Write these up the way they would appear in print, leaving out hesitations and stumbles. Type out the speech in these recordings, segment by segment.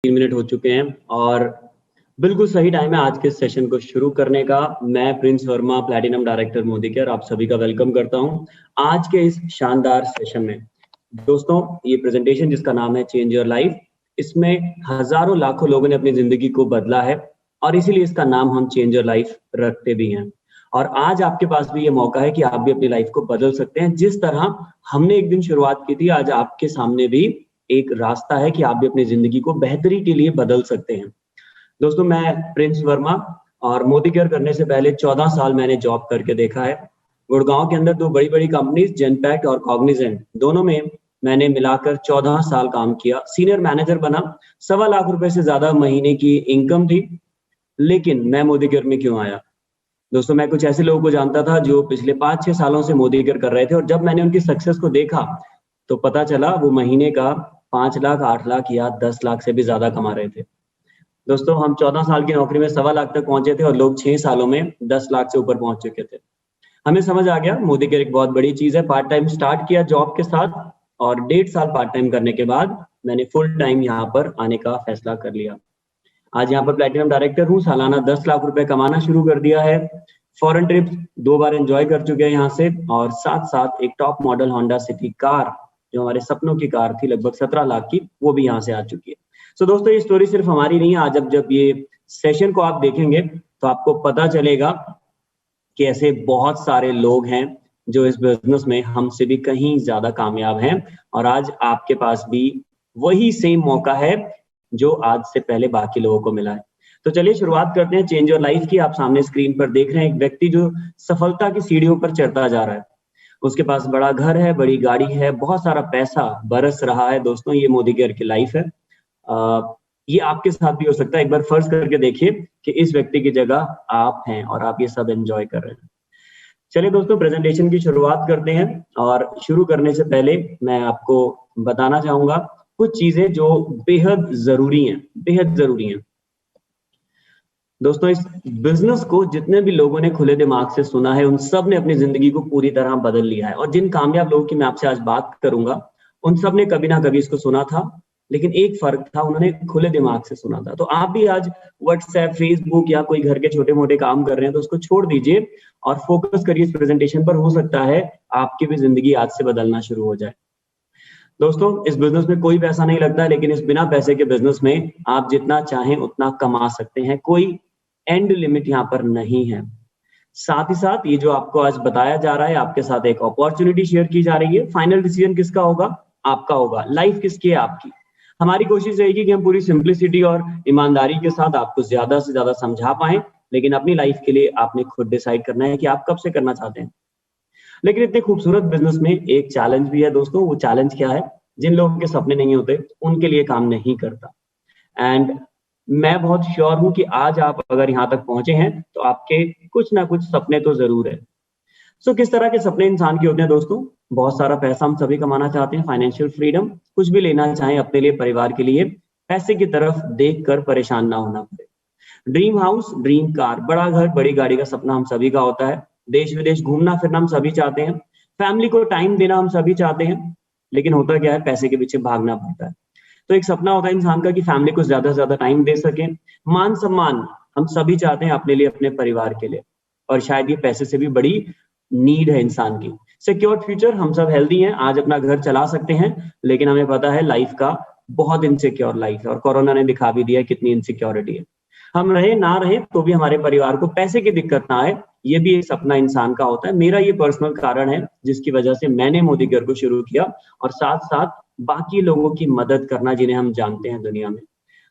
3 minute हो चुके हैं और बिल्कुल सही टाइम है आज के सेशन को शुरू करने का। मैं Prince Verma, platinum director Modi care, आप सभी का वेलकम करता हूं आज के इस शानदार सेशन में। दोस्तों, ये प्रेजेंटेशन जिसका नाम है चेंज योर लाइफ, इसमें हजारों लाखों लोगों ने अपनी जिंदगी को बदला है और इसीलिए इसका नाम हम चेंज योर लाइफ रखते भी हैं। और आज आपके पास भी ये मौका है कि आप भी अपनी लाइफ को बदल सकते हैं। जिस तरह हमने एक दिन शुरुआत की थी, आज आपके सामने भी एक रास्ता है कि आप भी अपनी जिंदगी को बेहतरी के लिए बदल सकते हैं। दोस्तों, मैं प्रिंस वर्मा और मोदी केयर करने से पहले 14 साल मैंने जॉब करके देखा है। गुड़गांव के अंदर 2 बड़ी-बड़ी कंपनीज जेनपैक्ट और कॉग्निजेंट, दोनों में मैंने मिलाकर 14 साल काम किया। सीनियर मैनेजर बना, 1.25 लाख रुपए से ज्यादा महीने की इनकम थी। लेकिन मैं मोदी केयर में क्यों आया? दोस्तों, मैं कुछ ऐसे लोगों को जानता था जो पिछले 5-6 सालों से मोदी केयर कर रहे थे और जब मैंने उनकी सक्सेस को देखा तो पता चला वो महीने का 5 लाख, 8 लाख या 10 लाख से भी ज्यादा कमा रहे थे। दोस्तों, हम 14 साल की नौकरी में 1.25 लाख तक पहुंचे थे और लोग 6 सालों में 10 लाख से ऊपर पहुंच चुके थे। हमें समझ आ गया मोदी केयर एक बहुत बड़ी चीज है। पार्ट टाइम स्टार्ट किया जॉब के साथ और 1.5 साल पार्ट टाइम करने के बाद मैंने फुल टाइम यहाँ पर आने का फैसला कर लिया। आज यहाँ पर प्लैटिनम डायरेक्टर हूँ, सालाना 10 लाख रुपए कमाना शुरू कर दिया है। फॉरेन ट्रिप 2 बार एंजॉय कर चुके हैं यहाँ से और साथ साथ एक top model Honda city car, जो हमारे सपनों की कार थी, लगभग 17 लाख की, वो भी यहाँ से आ चुकी है। सो दोस्तों, ये स्टोरी सिर्फ हमारी नहीं है। आज जब ये सेशन को आप देखेंगे तो आपको पता चलेगा कि ऐसे बहुत सारे लोग हैं जो इस बिजनेस में हमसे भी कहीं ज्यादा कामयाब हैं और आज आपके पास भी वही सेम मौका है जो आज से पहले बाकी लोगों को मिला है। तो चलिए शुरुआत करते हैं चेंज योर लाइफ की। आप सामने स्क्रीन पर देख रहे हैं एक व्यक्ति जो सफलता की सीढ़ियों पर चढ़ता जा रहा है। उसके पास बड़ा घर है, बड़ी गाड़ी है, बहुत सारा पैसा बरस रहा है। दोस्तों, ये मोदी केयर की लाइफ है। ये आपके साथ भी हो सकता है। एक बार फर्ज करके देखिए कि इस व्यक्ति की जगह आप हैं और आप ये सब एंजॉय कर रहे हैं। चलिए दोस्तों, प्रेजेंटेशन की शुरुआत करते हैं और शुरू करने से पहले मैं आपको बताना चाहूंगा कुछ चीजें जो बेहद जरूरी हैं, बेहद जरूरी हैं। दोस्तों, इस बिजनेस को जितने भी लोगों ने खुले दिमाग से सुना है, उन सब ने अपनी जिंदगी को पूरी तरह बदल लिया है और जिन कामयाब लोगों की मैं आपसे आज बात करूंगा, उन सब ने कभी ना कभी इसको सुना था, लेकिन एक फर्क था, उन्होंने खुले दिमाग से सुना था। तो आप भी आज व्हाट्सएप, फेसबुक या कोई घर के छोटे मोटे काम कर रहे हैं तो उसको छोड़ दीजिए और फोकस करिए इस प्रेजेंटेशन पर। हो सकता है आपकी भी जिंदगी आज से बदलना शुरू हो जाए। दोस्तों, इस बिजनेस में कोई पैसा नहीं लगता है, लेकिन इस बिना पैसे के बिजनेस में आप जितना चाहें उतना कमा सकते हैं। कोई एंड लिमिट यहाँ पर नहीं है। साथ ही साथ ये जो आपको आज बताया जा रहा है, आपके साथ एक अपॉर्चुनिटी शेयर की जा रही है। फाइनल डिसीजन किसका होगा? आपका होगा। लाइफ किसकी है? आपकी। हमारी कोशिश रहेगी कि हम पूरी सिंप्लिसिटी और ईमानदारी के साथ आपको ज्यादा से ज्यादा समझा पाएं, लेकिन अपनी लाइफ के लिए आपने खुद डिसाइड करना है कि आप कब से करना चाहते हैं। लेकिन इतने खूबसूरत बिजनेस में एक चैलेंज भी है दोस्तों। वो चैलेंज क्या है? जिन लोगों के सपने नहीं होते उनके लिए काम नहीं करता। एंड मैं बहुत श्योर हूं कि आज आप अगर यहाँ तक पहुंचे हैं तो आपके कुछ ना कुछ सपने तो जरूर है। सो किस तरह के सपने इंसान के होते हैं दोस्तों? बहुत सारा पैसा हम सभी कमाना चाहते हैं, फाइनेंशियल फ्रीडम, कुछ भी लेना चाहें अपने लिए, परिवार के लिए, पैसे की तरफ देखकर परेशान ना होना पड़े। ड्रीम हाउस, ड्रीम कार, बड़ा घर, बड़ी गाड़ी का सपना हम सभी का होता है। देश विदेश घूमना फिरना हम सभी चाहते हैं। फैमिली को टाइम देना हम सभी चाहते हैं। लेकिन होता क्या है? पैसे के पीछे भागना पड़ता है। तो एक सपना होता है इंसान का कि फैमिली को ज्यादा से ज्यादा टाइम दे सके। मान सम्मान हम सभी चाहते हैं अपने लिए, अपने परिवार के लिए, और शायद ये पैसे से भी बड़ी नीड है इंसान की। सिक्योर फ्यूचर, हम सब हेल्दी हैं, आज अपना घर चला सकते हैं, लेकिन हमें पता है लाइफ का बहुत इनसिक्योर लाइफ है और कोरोना ने दिखा भी दिया कितनी इनसिक्योरिटी है। हम रहे ना रहे तो भी हमारे परिवार को पैसे की दिक्कत ना आए, ये भी एक सपना इंसान का होता है। मेरा ये पर्सनल कारण है जिसकी वजह से मैंने मोदी केयर को शुरू किया और साथ साथ बाकी लोगों की मदद करना जिन्हें हम जानते हैं दुनिया में।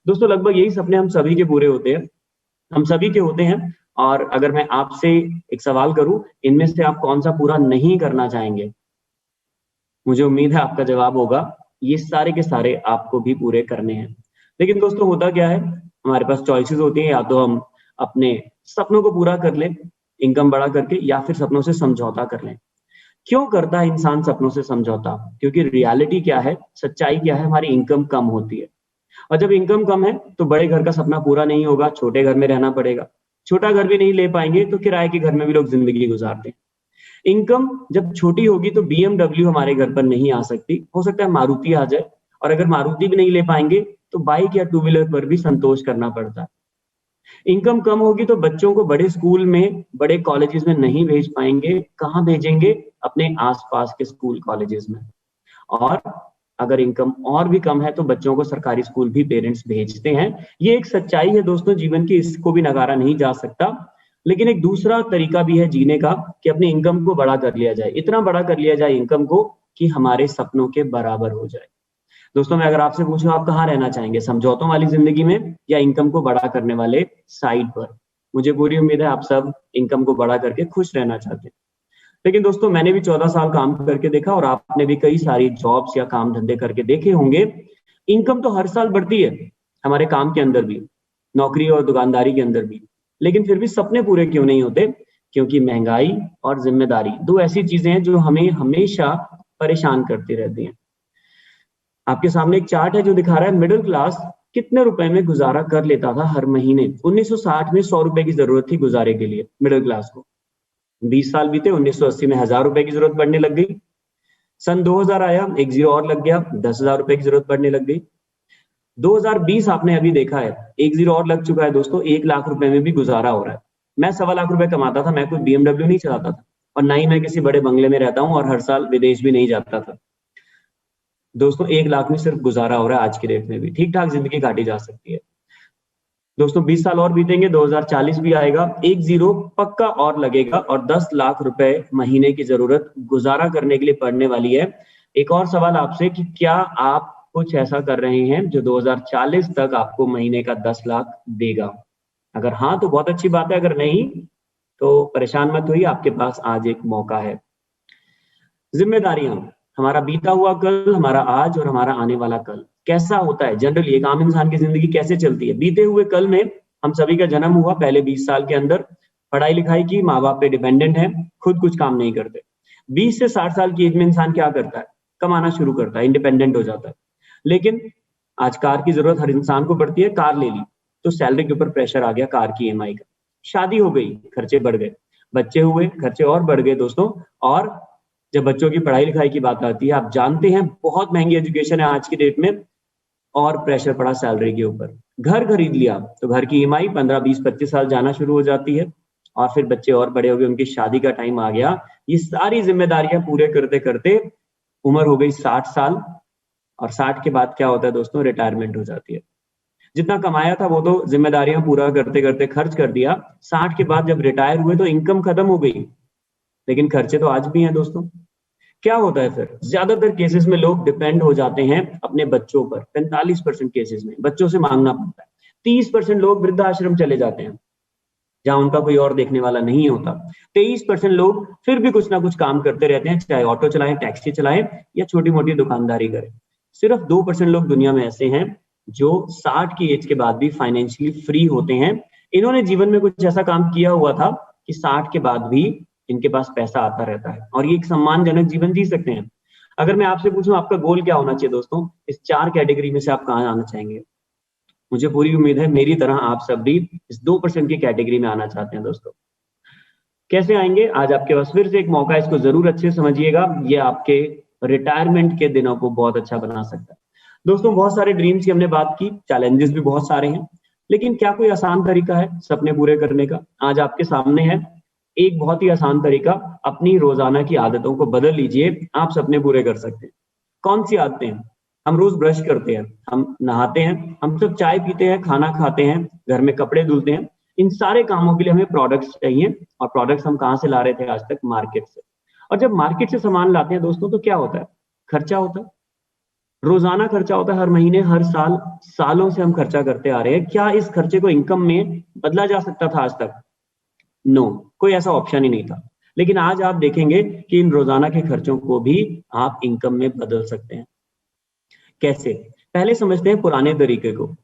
दोस्तों, लगभग यही सपने हम सभी के पूरे होते हैं, हम सभी के होते हैं। और अगर मैं आपसे एक सवाल करूं, इनमें से आप कौन सा पूरा नहीं करना चाहेंगे? मुझे उम्मीद है आपका जवाब होगा ये सारे के सारे आपको भी पूरे करने हैं। लेकिन दोस्तों, होता क्या है, हमारे पास चॉइसेस होती हैं। या तो हम अपने सपनों को पूरा कर लें इनकम बढ़ा करके, या फिर सपनों से समझौता कर लें। क्यों करता है इंसान सपनों से समझौता? क्योंकि रियलिटी क्या है, सच्चाई क्या है? हमारी इनकम कम होती है और जब इनकम कम है तो बड़े घर का सपना पूरा नहीं होगा, छोटे घर में रहना पड़ेगा। छोटा घर भी नहीं ले पाएंगे तो किराए के घर में भी लोग जिंदगी गुजारते हैं। इनकम जब छोटी होगी तो BMW हमारे घर पर नहीं आ सकती, हो सकता है मारुति आ जाए, और अगर मारुति भी नहीं ले पाएंगे तो बाइक या टू व्हीलर पर भी संतोष करना पड़ता है। इनकम कम होगी तो बच्चों को बड़े स्कूल में, बड़े कॉलेजेस में नहीं भेज पाएंगे। कहाँ भेजेंगे? अपने आसपास के स्कूल कॉलेजेस में। और अगर इनकम और भी कम है तो बच्चों को सरकारी स्कूल भी पेरेंट्स भेजते हैं। ये एक सच्चाई है दोस्तों जीवन की, इसको भी नकारा नहीं जा सकता। लेकिन एक दूसरा तरीका भी है जीने का कि अपनी इनकम को बड़ा कर लिया जाए, इतना बड़ा कर लिया जाए इनकम को कि हमारे सपनों के बराबर हो जाए। दोस्तों मैं अगर आपसे पूछूं आप कहाँ रहना चाहेंगे, समझौतों वाली जिंदगी में या इनकम को बड़ा करने वाले साइड पर? मुझे पूरी उम्मीद है आप सब इनकम को बड़ा करके खुश रहना चाहते हैं। लेकिन दोस्तों मैंने भी 14 साल काम करके देखा और आपने भी कई सारी जॉब्स या काम धंधे करके देखे होंगे। इनकम तो हर साल बढ़ती है हमारे काम के अंदर भी, नौकरी और दुकानदारी के अंदर भी, लेकिन फिर भी सपने पूरे क्यों नहीं होते? क्योंकि महंगाई और जिम्मेदारी दो ऐसी चीजें हैं जो हमें हमेशा परेशान करती रहती हैं। आपके सामने एक चार्ट है जो दिखा रहा है मिडिल क्लास कितने रुपए में गुजारा कर लेता था हर महीने। 1960 में 100 रुपए की जरूरत थी गुजारे के लिए मिडिल क्लास को। 20 साल बीते, 1980 में 1000 रुपए की जरूरत पड़ने लग गई। सन 2000 आया, एक जीरो और लग गया, 10,000 रुपए की जरूरत पड़ने लग गई। 2020 आपने अभी देखा है, एक जीरो और लग चुका है दोस्तों, 1 लाख रुपए में भी गुजारा हो रहा है। मैं 1.25 लाख रुपए कमाता था, मैं कोई BMW नहीं चलाता था और ना ही मैं किसी बड़े बंगले में रहता हूँ और हर साल विदेश भी नहीं जाता था। दोस्तों 1 लाख में सिर्फ गुजारा हो रहा है आज की डेट में भी, ठीक ठाक जिंदगी काटी जा सकती है। दोस्तों 20 साल और बीतेंगे, 2040 भी आएगा, एक जीरो पक्का और लगेगा और 10 लाख रुपए महीने की जरूरत गुजारा करने के लिए पड़ने वाली है। एक और सवाल आपसे कि क्या आप कुछ ऐसा कर रहे हैं जो 2040 तक आपको महीने का 10 लाख देगा? अगर हाँ तो बहुत अच्छी बात है, अगर नहीं तो परेशान मत होइए, आपके पास आज एक मौका है। जिम्मेदारियां, हमारा बीता हुआ कल, हमारा आज और हमारा आने वाला कल कैसा होता है? जनरली एक आम इंसान की जिंदगी कैसे चलती है? बीते हुए कल में हम सभी का जन्म हुआ, पहले 20 साल के अंदर पढ़ाई लिखाई की, माँ बाप पे डिपेंडेंट है, खुद कुछ काम नहीं करते। 20 से 60 साल की एज में इंसान क्या करता है? कमाना शुरू करता है, इंडिपेंडेंट हो जाता है। लेकिन आज कार की जरूरत हर इंसान को पड़ती है, कार ले ली तो सैलरी के ऊपर प्रेशर आ गया कार की EMI का। शादी हो गई, खर्चे बढ़ गए, बच्चे हुए, खर्चे और बढ़ गए दोस्तों। और जब बच्चों की पढ़ाई लिखाई की बात आती है, आप जानते हैं बहुत महंगी एजुकेशन है आज की डेट में और प्रेशर पड़ा सैलरी के ऊपर। घर खरीद लिया तो घर की EMI 15, 20, 25 साल जाना शुरू हो जाती है और फिर बच्चे और बड़े हो गए, उनकी शादी का टाइम आ गया। ये सारी जिम्मेदारियां पूरे करते करते उम्र हो गई 60 साल और 60 के बाद क्या होता है दोस्तों? रिटायरमेंट हो जाती है। जितना कमाया था वो तो जिम्मेदारियां पूरा करते करते खर्च कर दिया। 60 के बाद जब रिटायर हुए तो इनकम खत्म हो गई, लेकिन खर्चे तो आज भी हैं दोस्तों। क्या होता है फिर? ज्यादातर केसेस में लोग डिपेंड हो जाते हैं अपने बच्चों पर। 45% केसेस में बच्चों से मांगना पड़ता है। 30% लोग वृद्धाश्रम चले जाते हैं जहां उनका कोई और देखने वाला नहीं होता। 23% लोग फिर भी कुछ ना कुछ काम करते रहते हैं, चाहे ऑटो चलाएं, टैक्सी चलाएं या छोटी मोटी दुकानदारी करें। सिर्फ 2% लोग दुनिया में ऐसे हैं जो 60 की एज के बाद भी फाइनेंशियली फ्री होते हैं। इन्होंने जीवन में कुछ ऐसा काम किया हुआ था कि 60 के बाद भी इनके पास पैसा आता रहता है और ये एक सम्मानजनक जीवन जी सकते हैं। अगर मैं आपसे पूछूं आपका गोल क्या होना चाहिए दोस्तों, इस 4 कैटेगरी में से आप कहाँ आना चाहेंगे? मुझे पूरी उम्मीद है मेरी तरह आप सब भी इस 2% की कैटेगरी में आना चाहते हैं दोस्तों। कैसे आएंगे? आज आपके पास फिर से एक मौका है, इसको जरूर अच्छे से समझिएगा, ये आपके रिटायरमेंट के दिनों को बहुत अच्छा बना सकता है। दोस्तों बहुत सारे ड्रीम्स की हमने बात की, चैलेंजेस भी बहुत सारे हैं, लेकिन क्या कोई आसान तरीका है सपने पूरे करने का? आज आपके सामने है एक बहुत ही आसान तरीका, अपनी रोजाना की आदतों को बदल लीजिए, आप सपने पूरे कर सकते हैं। कौन सी आदतें हैं? हम रोज ब्रश करते हैं, हम नहाते हैं, हम सब चाय पीते हैं, खाना खाते हैं, घर में कपड़े धुलते हैं। इन सारे कामों के लिए हमें प्रोडक्ट्स चाहिए और प्रोडक्ट्स हम कहाँ से ला रहे थे आज तक? मार्केट से। और जब मार्केट से सामान लाते हैं दोस्तों तो क्या होता है? खर्चा होता है, रोजाना खर्चा होता है, हर महीने, हर साल, सालों से हम खर्चा करते आ रहे हैं। क्या इस खर्चे को इनकम में बदला जा सकता था आज तक? नो, कोई ऐसा ऑप्शन ही नहीं था। लेकिन आज आप देखेंगे कि इन रोजाना के खर्चों को भी आप इनकम में बदल सकते हैं। कैसे? पहले समझते हैं पुराने तरीके को।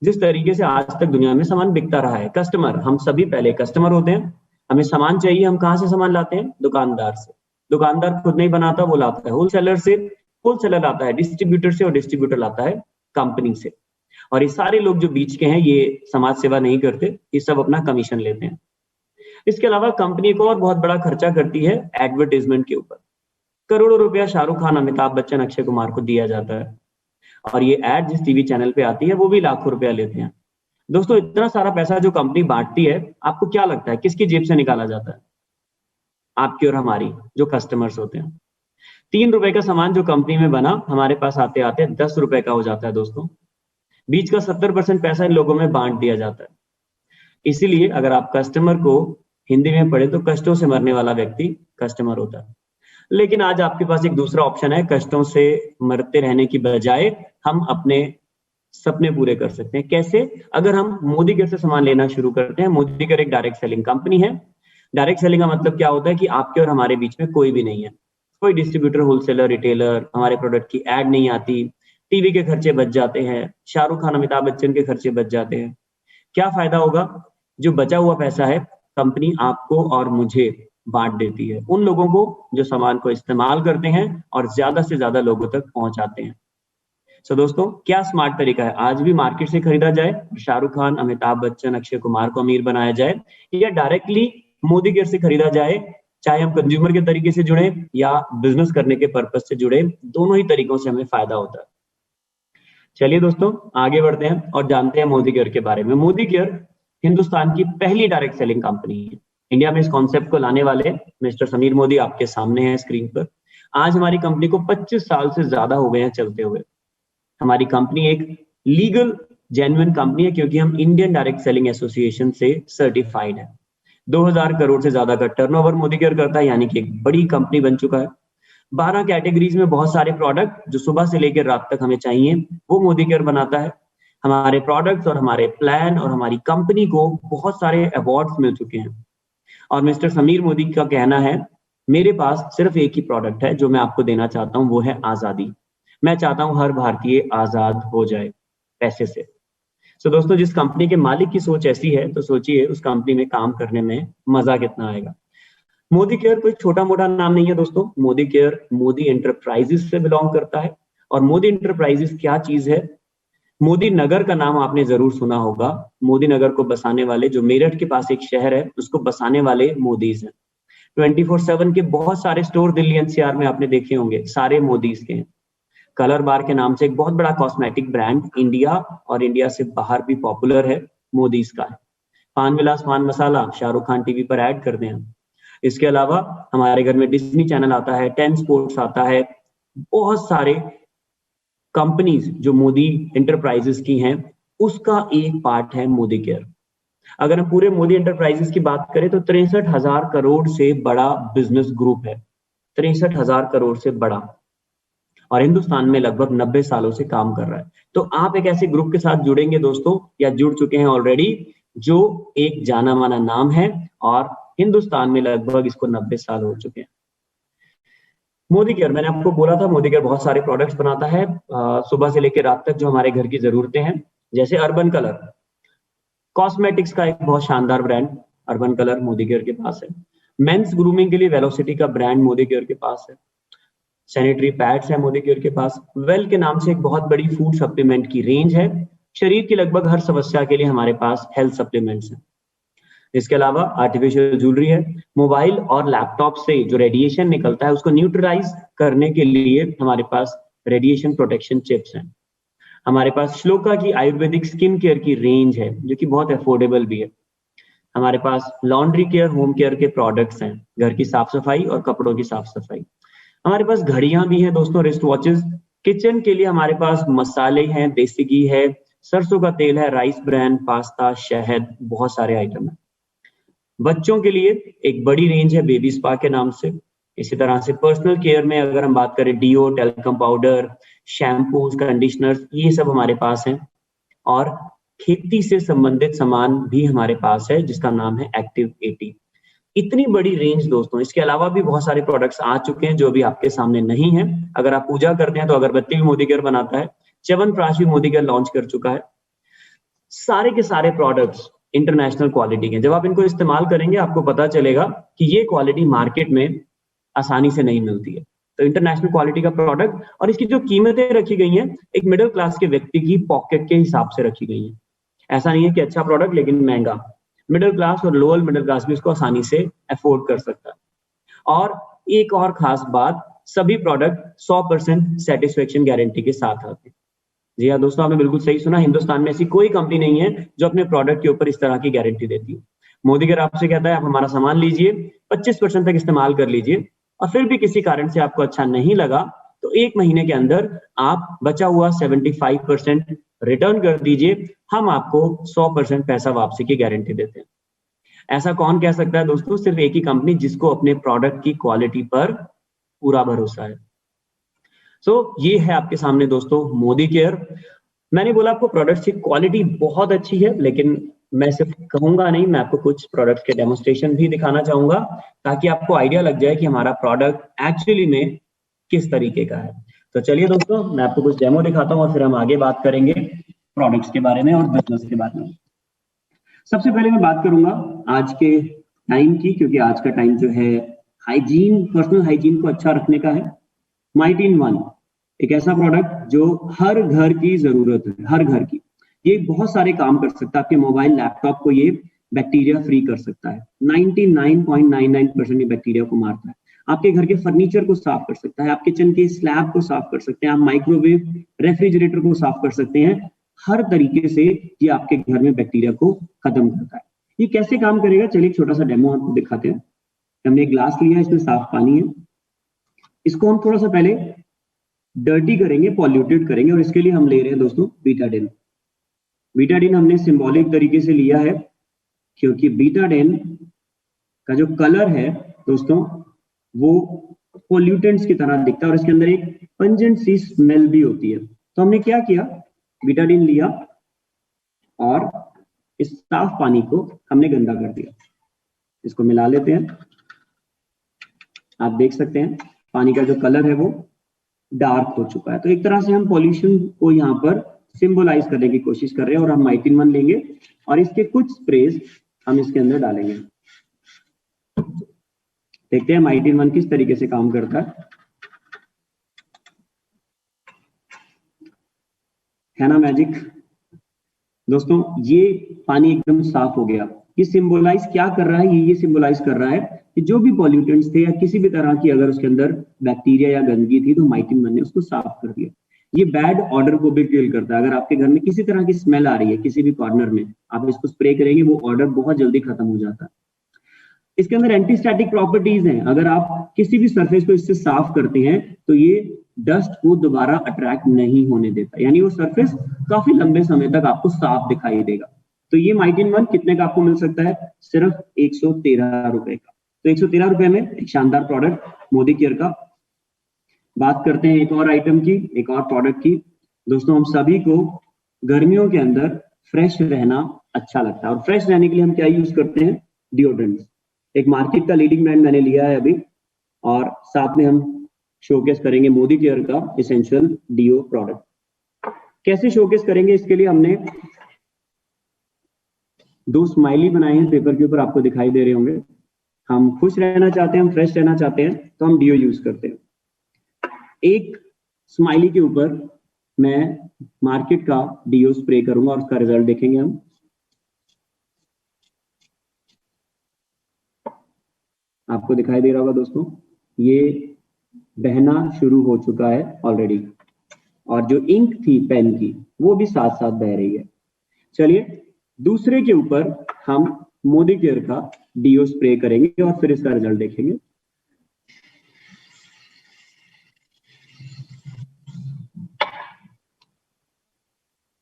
जिस तरीके से आज तक दुनिया में सामान बिकता रहा है, कस्टमर, हम सभी पहले कस्टमर होते हैं, हमें सामान चाहिए, हम कहाँ से सामान लाते हैं? दुकानदार से। दुकानदार खुद नहीं बनाता, वो लाता है होलसेलर से, होलसेलर आता है डिस्ट्रीब्यूटर से और डिस्ट्रीब्यूटर लाता है कंपनी से। और ये सारे लोग जो बीच के हैं ये समाज सेवा नहीं करते, ये सब अपना कमीशन लेते हैं। इसके अलावा कंपनी एक और बहुत बड़ा खर्चा करती है एडवर्टाइजमेंट के ऊपर। करोड़ों रुपया शाहरुख खान, अमिताभ बच्चन, अक्षय कुमार को दिया जाता है। और ये एड जिस टीवी चैनल पे आती है वो भी लाखों रुपया लेते हैं। दोस्तों इतना सारा पैसा जो कंपनी बांटती है, आपको क्या लगता है किसकी जेब से निकाला जाता है? आपकी और हमारी, जो कस्टमर्स होते हैं। 3 रुपए का सामान जो कंपनी में बना हमारे पास आते आते 10 रुपए का हो जाता है दोस्तों। बीच का 70% पैसा इन लोगों में बांट दिया जाता है। इसीलिए अगर आप कस्टमर को हिंदी में पढ़े तो कष्टों से मरने वाला व्यक्ति कस्टमर होता है। लेकिन आज आपके पास एक दूसरा ऑप्शन है, कष्टों से मरते रहने की बजाय हम अपने सपने पूरे कर सकते हैं। कैसे? अगर हम मोदी केयर से सामान लेना शुरू करते हैं। मोदी केयर एक डायरेक्ट सेलिंग कंपनी है। डायरेक्ट सेलिंग का मतलब क्या होता है कि आपके और हमारे बीच में कोई भी नहीं है, कोई डिस्ट्रीब्यूटर, होलसेलर, रिटेलर, हमारे प्रोडक्ट की एड नहीं आती, टीवी के खर्चे बच जाते हैं, शाहरुख खान, अमिताभ बच्चन के खर्चे बच जाते हैं। क्या फायदा होगा? जो बचा हुआ पैसा है कंपनी आपको और मुझे बांट देती है, उन लोगों को जो सामान को इस्तेमाल करते हैं और ज्यादा से ज्यादा लोगों तक पहुंचाते हैं। सो दोस्तों, क्या स्मार्ट तरीका है? आज भी मार्केट से खरीदा जाए, शाहरुख खान, अमिताभ बच्चन, अक्षय कुमार को अमीर बनाया जाए, या डायरेक्टली मोदी केयर से खरीदा जाए, चाहे हम कंज्यूमर के तरीके से जुड़े या बिजनेस करने के पर्पज से जुड़े, दोनों ही तरीकों से हमें फायदा होता है। चलिए दोस्तों आगे बढ़ते हैं और जानते हैं मोदी केयर के बारे में। मोदी केयर हिंदुस्तान की पहली डायरेक्ट सेलिंग कंपनी है। इंडिया में इस कॉन्सेप्ट को लाने वाले मिस्टर समीर मोदी आपके सामने हैं स्क्रीन पर। आज हमारी कंपनी को 25 साल से ज्यादा हो गए हैं चलते हुए। हमारी कंपनी एक लीगल जेन्युइन कंपनी है क्योंकि हम इंडियन डायरेक्ट सेलिंग एसोसिएशन से सर्टिफाइड है। 2000 करोड़ से ज्यादा का टर्नओवर मोदी केयर करता है, यानी कि एक बड़ी कंपनी बन चुका है। 12 कैटेगरीज में बहुत सारे प्रोडक्ट जो सुबह से लेकर रात तक हमें चाहिए वो मोदी केयर बनाता है। हमारे प्रोडक्ट्स और हमारे प्लान और हमारी कंपनी को बहुत सारे अवार्ड्स मिल चुके हैं। और मिस्टर समीर मोदी का कहना है, मेरे पास सिर्फ एक ही प्रोडक्ट है जो मैं आपको देना चाहता हूं, वो है आजादी। मैं चाहता हूं हर भारतीय आजाद हो जाए पैसे से। सो दोस्तों, जिस कंपनी के मालिक की सोच ऐसी है तो सोचिए उस कंपनी में काम करने में मजा कितना आएगा। मोदी केयर कोई छोटा मोटा नाम नहीं है दोस्तों। मोदी केयर मोदी एंटरप्राइजेस से बिलोंग करता है। और मोदी एंटरप्राइजेस क्या चीज है? मोदी नगर का नाम आपने जरूर सुना होगा। मोदी नगर को बसाने वाले, जो मेरठ के पास एक शहर है, उसको बसाने वाले मोदीज हैं। 24/7 के बहुत सारे स्टोर दिल्ली एनसीआर में आपने देखे होंगे, सारे मोदीज के हैं। कलर बार के नाम से एक बहुत बड़ा कॉस्मेटिक ब्रांड इंडिया और इंडिया से बाहर भी पॉपुलर है, मोदीज का है। पान विलास पान मसाला शाहरुख खान टीवी पर ऐड करते हैं। इसके अलावा हमारे घर में डिज्नी चैनल आता है, 10 स्पोर्ट्स आता है। बहुत सारे कंपनीज जो मोदी एंटरप्राइजेस की हैं उसका एक पार्ट है मोदी केयर। अगर हम पूरे मोदी एंटरप्राइजेस की बात करें तो 63,000 करोड़ से बड़ा बिजनेस ग्रुप है। 63,000 करोड़ से बड़ा, और हिंदुस्तान में लगभग 90 सालों से काम कर रहा है। तो आप एक ऐसे ग्रुप के साथ जुड़ेंगे दोस्तों, या जुड़ चुके हैं ऑलरेडी, जो एक जाना माना नाम है और हिंदुस्तान में लगभग इसको 90 साल हो चुके हैं। मोदी केयर, मैंने आपको बोला था, मोदी केयर बहुत सारे प्रोडक्ट्स बनाता है सुबह से लेकर रात तक जो हमारे घर की जरूरतें हैं। जैसे अर्बन कलर, कॉस्मेटिक्स का एक बहुत शानदार brand urban colour Modi care के पास है। मेंस ग्रूमिंग के लिए वेलोसिटी का ब्रांड मोदी केयर के पास है। सैनिटरी पैड्स है मोदी केयर के पास। वेल के नाम से एक बहुत बड़ी फूड सप्लीमेंट की रेंज है। शरीर की लगभग हर समस्या के लिए हमारे पास हेल्थ सप्लीमेंट्स हैं। इसके अलावा आर्टिफिशियल ज्वेलरी है। मोबाइल और लैपटॉप से जो रेडिएशन निकलता है उसको न्यूट्रलाइज करने के लिए हमारे पास रेडिएशन प्रोटेक्शन चिप्स हैं। हमारे पास श्लोका की आयुर्वेदिक स्किन केयर की रेंज है जो कि बहुत अफोर्डेबल भी है। हमारे पास लॉन्ड्री केयर, होम केयर के प्रोडक्ट्स हैं, घर की साफ सफाई और कपड़ों की साफ सफाई। हमारे पास घड़ियां भी हैं दोस्तों, रिस्ट वॉचेस। किचन के लिए हमारे पास मसाले हैं, देसी घी है, सरसों का तेल है, राइस ब्रांड, पास्ता, शहद, बहुत सारे आइटम है। बच्चों के लिए एक बड़ी रेंज है बेबी स्पा के नाम से। इसी तरह से पर्सनल केयर में अगर हम बात करें, deo, talcum powder, shampoos, conditioners, ये सब हमारे पास हैं। और खेती से संबंधित सामान भी हमारे पास है जिसका नाम है एक्टिव 80। इतनी बड़ी रेंज दोस्तों। इसके अलावा भी बहुत सारे प्रोडक्ट्स आ चुके हैं जो अभी आपके सामने नहीं है। अगर आप पूजा करते हैं तो अगरबत्ती भी मोदी केयर बनाता है। च्यवनप्राश भी मोदी केयर लॉन्च कर चुका है। सारे के सारे प्रोडक्ट्स इंटरनेशनल क्वालिटी के। जब आप इनको इस्तेमाल करेंगे आपको पता चलेगा कि ये क्वालिटी मार्केट में आसानी से नहीं मिलती है। तो इंटरनेशनल क्वालिटी का प्रोडक्ट, और इसकी जो कीमतें रखी गई हैं एक मिडिल क्लास के व्यक्ति की पॉकेट के हिसाब से रखी गई हैं। ऐसा नहीं है कि अच्छा प्रोडक्ट लेकिन महंगा। मिडिल क्लास और लोअर मिडिल क्लास भी इसको आसानी से अफोर्ड कर सकता है। और एक और खास बात, सभी प्रोडक्ट 100% सेटिस्फेक्शन गारंटी के साथ आते हैं। जी हाँ दोस्तों, आपने बिल्कुल सही सुना। हिंदुस्तान में ऐसी कोई कंपनी नहीं है जो अपने प्रोडक्ट के ऊपर इस तरह की गारंटी देती है। मोदी केयर आपसे कहता है आप हमारा सामान लीजिए, 25% तक इस्तेमाल कर लीजिए, और फिर भी किसी कारण से आपको अच्छा नहीं लगा तो 1 महीने के अंदर आप बचा हुआ 75% रिटर्न कर दीजिए, हम आपको 100% पैसा वापसी की गारंटी देते हैं। ऐसा कौन कह सकता है दोस्तों? सिर्फ एक ही कंपनी जिसको अपने प्रोडक्ट की क्वालिटी पर पूरा भरोसा है। ये है आपके सामने दोस्तों मोदी केयर। मैंने बोला आपको प्रोडक्ट की क्वालिटी बहुत अच्छी है, लेकिन मैं सिर्फ कहूंगा नहीं, मैं आपको कुछ प्रोडक्ट के डेमोस्ट्रेशन भी दिखाना चाहूंगा ताकि आपको आइडिया लग जाए कि हमारा प्रोडक्ट एक्चुअली में किस तरीके का है। तो चलिए दोस्तों, मैं आपको कुछ डेमो दिखाता हूँ और फिर हम आगे बात करेंगे प्रोडक्ट्स के बारे में और बिजनेस के बारे में। सबसे पहले मैं बात करूंगा आज के टाइम की, क्योंकि आज का टाइम जो है हाइजीन, पर्सनल हाइजीन को अच्छा रखने का है। माइटिन वन एक ऐसा प्रोडक्ट जो हर घर की जरूरत है, हर घर की। ये बहुत सारे काम कर सकता है। आपके मोबाइल लैपटॉप को ये बैक्टीरिया फ्री कर सकता है। 99.99% ये बैक्टीरिया को मारता है। आपके घर के फर्नीचर को साफ कर सकता है, आप किचन के स्लैब को साफ कर सकते हैं, आप माइक्रोवेव रेफ्रिजरेटर को साफ कर सकते हैं। हर तरीके से ये आपके घर में बैक्टीरिया को खत्म करता है। ये कैसे काम करेगा, चलिए एक छोटा सा डेमो आपको दिखाते हैं। हमने एक ग्लास लिया है, इसमें साफ पानी है। इसको हम थोड़ा सा पहले डर्टी करेंगे, पॉल्यूटेड करेंगे, और इसके लिए हम ले रहे हैं दोस्तों बीटाडिन। बीटाडिन हमने सिंबॉलिक तरीके से लिया है क्योंकि बीटाडिन का जो कलर है दोस्तों वो पॉल्यूटेंट्स की तरह दिखता है और इसके अंदर एक पंजेंट सी स्मेल भी होती है। तो हमने क्या किया, बीटाडिन लिया और इस साफ पानी को हमने गंदा कर दिया। इसको मिला लेते हैं। आप देख सकते हैं पानी का जो कलर है वो डार्क हो चुका है। तो एक तरह से हम पॉल्यूशन को यहाँ पर सिंबलाइज करने की कोशिश कर रहे हैं। और हम माइटिन वन लेंगे और इसके कुछ स्प्रेज हम इसके अंदर डालेंगे। देखते हैं माइटिन वन किस तरीके से काम करता है ना मैजिक दोस्तों। ये पानी एकदम साफ हो गया। ये सिंबलाइज क्या कर रहा है, ये सिंबलाइज कर रहा है कि जो भी पॉल्यूटेंट्स थे या किसी भी तरह की अगर उसके अंदर बैक्टीरिया या गंदगी थी तो माइटिन वन ने उसको साफ कर दिया। ये बैड ऑर्डर को भी किल करता है। अगर आपके घर में किसी तरह की स्मेल आ रही है किसी भी कॉर्नर में, आप इसको स्प्रे करेंगे, वो ऑर्डर बहुत जल्दी खत्म हो जाता है। इसके अंदर एंटीस्टैटिक प्रॉपर्टीज हैं। अगर आप किसी भी सरफेस को इससे साफ करते हैं तो ये डस्ट को दोबारा अट्रैक्ट नहीं होने देता, यानी वो सरफेस काफी लंबे समय तक आपको साफ दिखाई देगा। तो ये माइटिन वन कितने का आपको मिल सकता है, सिर्फ 113 रुपए का। तो 113 रुपए में एक शानदार प्रोडक्ट मोदी केयर का। बात करते हैं एक और आइटम की, एक और प्रोडक्ट की। दोस्तों हम सभी को गर्मियों के अंदर फ्रेश रहना अच्छा लगता है और फ्रेश रहने के लिए हम क्या यूज करते हैं, डिओड्रेंट्स। एक मार्केट का लीडिंग ब्रांड मैंने लिया है अभी, और साथ में हम शोकेस करेंगे मोदी केयर का एसेंशियल डीओ प्रोडक्ट। कैसे शोकेस करेंगे, इसके लिए हमने दो स्माइली बनाए हैं पेपर के ऊपर, आपको दिखाई दे रहे होंगे। हम खुश रहना चाहते हैं, हम फ्रेश रहना चाहते हैं तो हम डीओ यूज करते हैं। एक स्माइली के ऊपर मैं मार्केट का डीओ स्प्रे करूंगा और उसका रिजल्ट देखेंगे हम। आपको दिखाई दे रहा होगा दोस्तों, ये बहना शुरू हो चुका है ऑलरेडी, और जो इंक थी पेन की वो भी साथ साथ बह रही है। चलिए दूसरे के ऊपर हम मोदी केयर का डीओ स्प्रे करेंगे और फिर इसका रिजल्ट देखेंगे।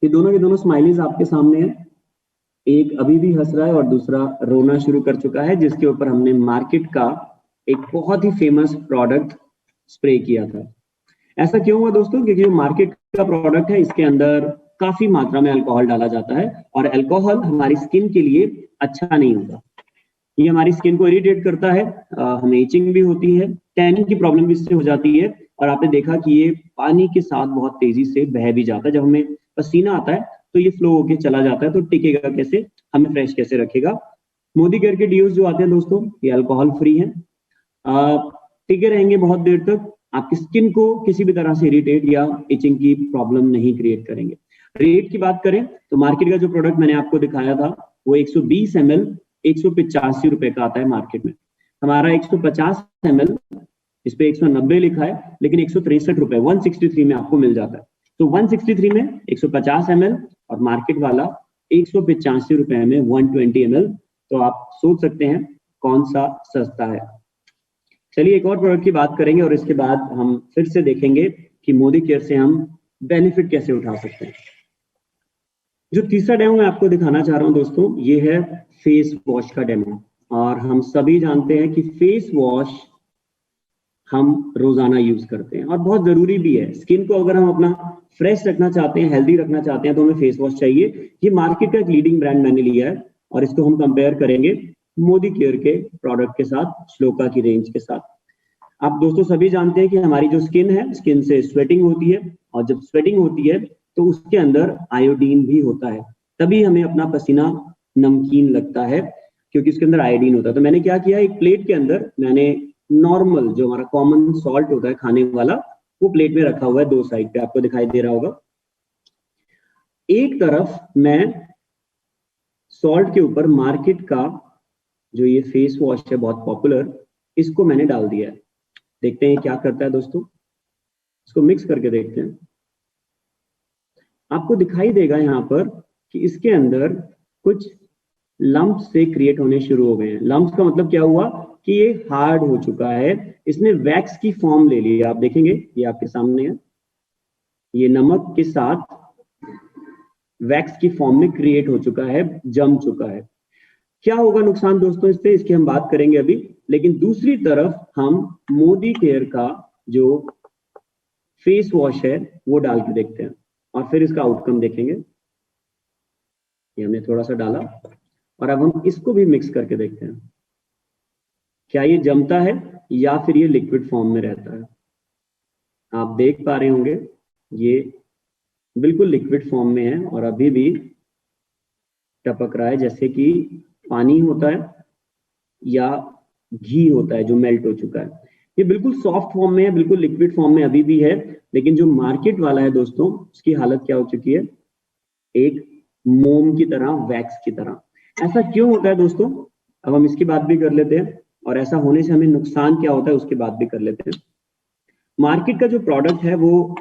ये दोनों के दोनों स्माइलीज आपके सामने है। एक अभी भी हंस रहा है और दूसरा रोना शुरू कर चुका है, जिसके ऊपर हमने मार्केट का एक बहुत ही फेमस प्रोडक्ट स्प्रे किया था। ऐसा क्यों हुआ दोस्तों, क्योंकि जो मार्केट का प्रोडक्ट है इसके अंदर काफी मात्रा में अल्कोहल डाला जाता है और अल्कोहल हमारी स्किन के लिए अच्छा नहीं होता। ये हमारी स्किन को इरिटेट करता है, हमें इचिंग भी होती है, टैनिंग की प्रॉब्लम भी इससे हो जाती है। और आपने देखा कि ये पानी के साथ बहुत तेजी से बह भी जाता है। जब हमें पसीना आता है तो ये फ्लो होके चला जाता है, तो टिकेगा कैसे, हमें फ्रेश कैसे रखेगा। मोदी केयर के डीओज जो आते हैं दोस्तों ये अल्कोहल फ्री है, टिके रहेंगे बहुत देर तक, आपकी स्किन को किसी भी तरह से इरिटेट या इचिंग की प्रॉब्लम नहीं क्रिएट करेंगे। रेट की बात करें तो मार्केट का जो प्रोडक्ट मैंने आपको दिखाया था वो 120 ml 185 रुपए का आता है मार्केट में। हमारा 150 ml इस पे 190 लिखा है, लेकिन 163 रुपए 163 में आपको मिल जाता है। तो 163 में 150 ml और मार्केट वाला 185 रुपए में 120 ml। तो आप सोच सकते हैं कौन सा सस्ता है। चलिए एक और प्रोडक्ट की बात करेंगे और इसके बाद हम फिर से देखेंगे कि मोदी केयर से हम बेनिफिट कैसे उठा सकते हैं। जो तीसरा डेमो मैं आपको दिखाना चाह रहा हूं दोस्तों, ये है फेस वॉश का डेमो। और हम सभी जानते हैं कि फेस वॉश हम रोजाना यूज करते हैं और बहुत जरूरी भी है। स्किन को अगर हम अपना फ्रेश रखना चाहते हैं, हेल्दी रखना चाहते हैं, तो हमें फेस वॉश चाहिए। ये मार्केट का एक लीडिंग ब्रांड मैंने लिया है और इसको हम कंपेयर करेंगे मोदी केयर के प्रोडक्ट के साथ, श्लोका की रेंज के साथ। आप दोस्तों सभी जानते हैं कि हमारी जो स्किन है, स्किन से स्वेटिंग होती है और जब स्वेटिंग होती है तो उसके अंदर आयोडीन भी होता है, तभी हमें अपना पसीना नमकीन लगता है, क्योंकि उसके अंदर आयोडीन होता है। तो मैंने क्या किया, एक प्लेट के अंदर मैंने नॉर्मल जो हमारा कॉमन सॉल्ट होता है खाने वाला, वो प्लेट में रखा हुआ है, दो साइड पे आपको दिखाई दे रहा होगा। एक तरफ मैं सॉल्ट के ऊपर मार्केट का जो ये फेस वॉश है बहुत पॉपुलर, इसको मैंने डाल दिया है। देखते हैं क्या करता है दोस्तों, इसको मिक्स करके देखते हैं। आपको दिखाई देगा यहाँ पर कि इसके अंदर कुछ लंप से क्रिएट होने शुरू हो गए हैं। लंप्स का मतलब क्या हुआ कि ये हार्ड हो चुका है, इसने वैक्स की फॉर्म ले ली है। आप देखेंगे ये आपके सामने है, ये नमक के साथ वैक्स की फॉर्म में क्रिएट हो चुका है, जम चुका है। क्या होगा नुकसान दोस्तों इससे, इसकी हम बात करेंगे अभी। लेकिन दूसरी तरफ हम मोदी केयर का जो फेस वॉश है वो डाल के देखते हैं और फिर इसका आउटकम देखेंगे। ये हमने थोड़ा सा डाला और अब हम इसको भी मिक्स करके देखते हैं, क्या ये जमता है या फिर ये लिक्विड फॉर्म में रहता है। आप देख पा रहे होंगे ये बिल्कुल लिक्विड फॉर्म में है और अभी भी टपक रहा है, जैसे कि पानी होता है या घी होता है जो मेल्ट हो चुका है। ये बिल्कुल सॉफ्ट फॉर्म में है, बिल्कुल लिक्विड फॉर्म में अभी भी है। लेकिन जो मार्केट वाला है दोस्तों, उसकी हालत क्या हो चुकी है, एक मोम की तरह, वैक्स की तरह। ऐसा क्यों होता है दोस्तों, अब हम इसकी बात भी कर लेते हैं और ऐसा होने से हमें नुकसान क्या होता है उसकी बात भी कर लेते हैं। मार्केट का जो प्रोडक्ट है वो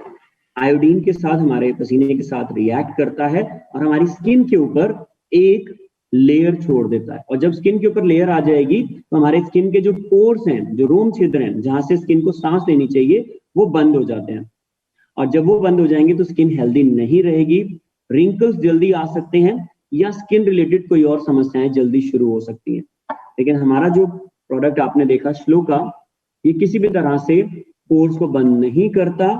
आयोडीन के साथ, हमारे पसीने के साथ रिएक्ट करता है और हमारी स्किन के ऊपर एक लेयर छोड़ देता है। और जब स्किन के ऊपर लेयर आ जाएगी तो हमारे स्किन के जो पोर्स हैं, जो रोम छिद्र हैं, जहां से स्किन को सांस लेनी चाहिए, वो बंद हो जाते हैं। और जब वो बंद हो जाएंगे तो स्किन हेल्दी नहीं रहेगी, रिंकल्स जल्दी आ सकते हैं या स्किन रिलेटेड कोई और समस्याएं जल्दी शुरू हो सकती हैं। लेकिन हमारा जो प्रोडक्ट आपने देखा श्लोका, ये किसी भी तरह से पोर्स को बंद नहीं करता,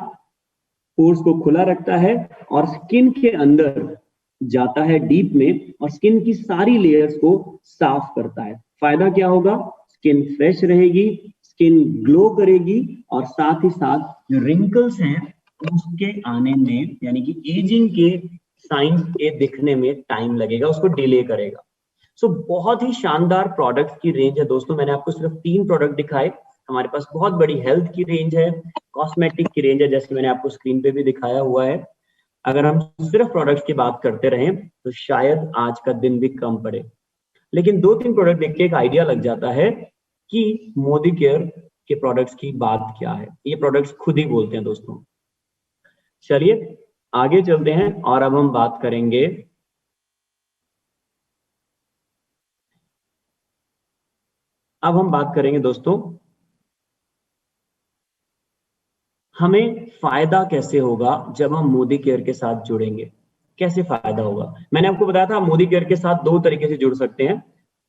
पोर्स को खुला रखता है और स्किन के अंदर जाता है डीप में और स्किन की सारी लेयर्स को साफ करता है। फायदा क्या होगा, स्किन फ्रेश रहेगी, स्किन ग्लो करेगी और साथ ही साथ जो रिंकल्स हैं उसके आने में, यानी कि एजिंग के साइंस के दिखने में टाइम लगेगा, उसको डिले करेगा। सो बहुत ही शानदार प्रोडक्ट की रेंज है दोस्तों। मैंने आपको सिर्फ 3 प्रोडक्ट दिखाए। हमारे पास बहुत बड़ी हेल्थ की रेंज है, कॉस्मेटिक की रेंज है, जैसे मैंने आपको स्क्रीन पे भी दिखाया हुआ है। अगर हम सिर्फ प्रोडक्ट्स की बात करते रहें तो शायद आज का दिन भी कम पड़े। लेकिन 2-3 प्रोडक्ट देख के एक आइडिया लग जाता है कि मोदी केयर के प्रोडक्ट्स की बात क्या है। ये प्रोडक्ट्स खुद ही बोलते हैं दोस्तों। चलिए आगे चलते हैं और अब हम बात करेंगे दोस्तों, हमें फायदा कैसे होगा जब हम मोदी केयर के साथ जुड़ेंगे। कैसे फायदा होगा, मैंने आपको बताया था मोदी केयर के साथ 2 तरीके से जुड़ सकते हैं।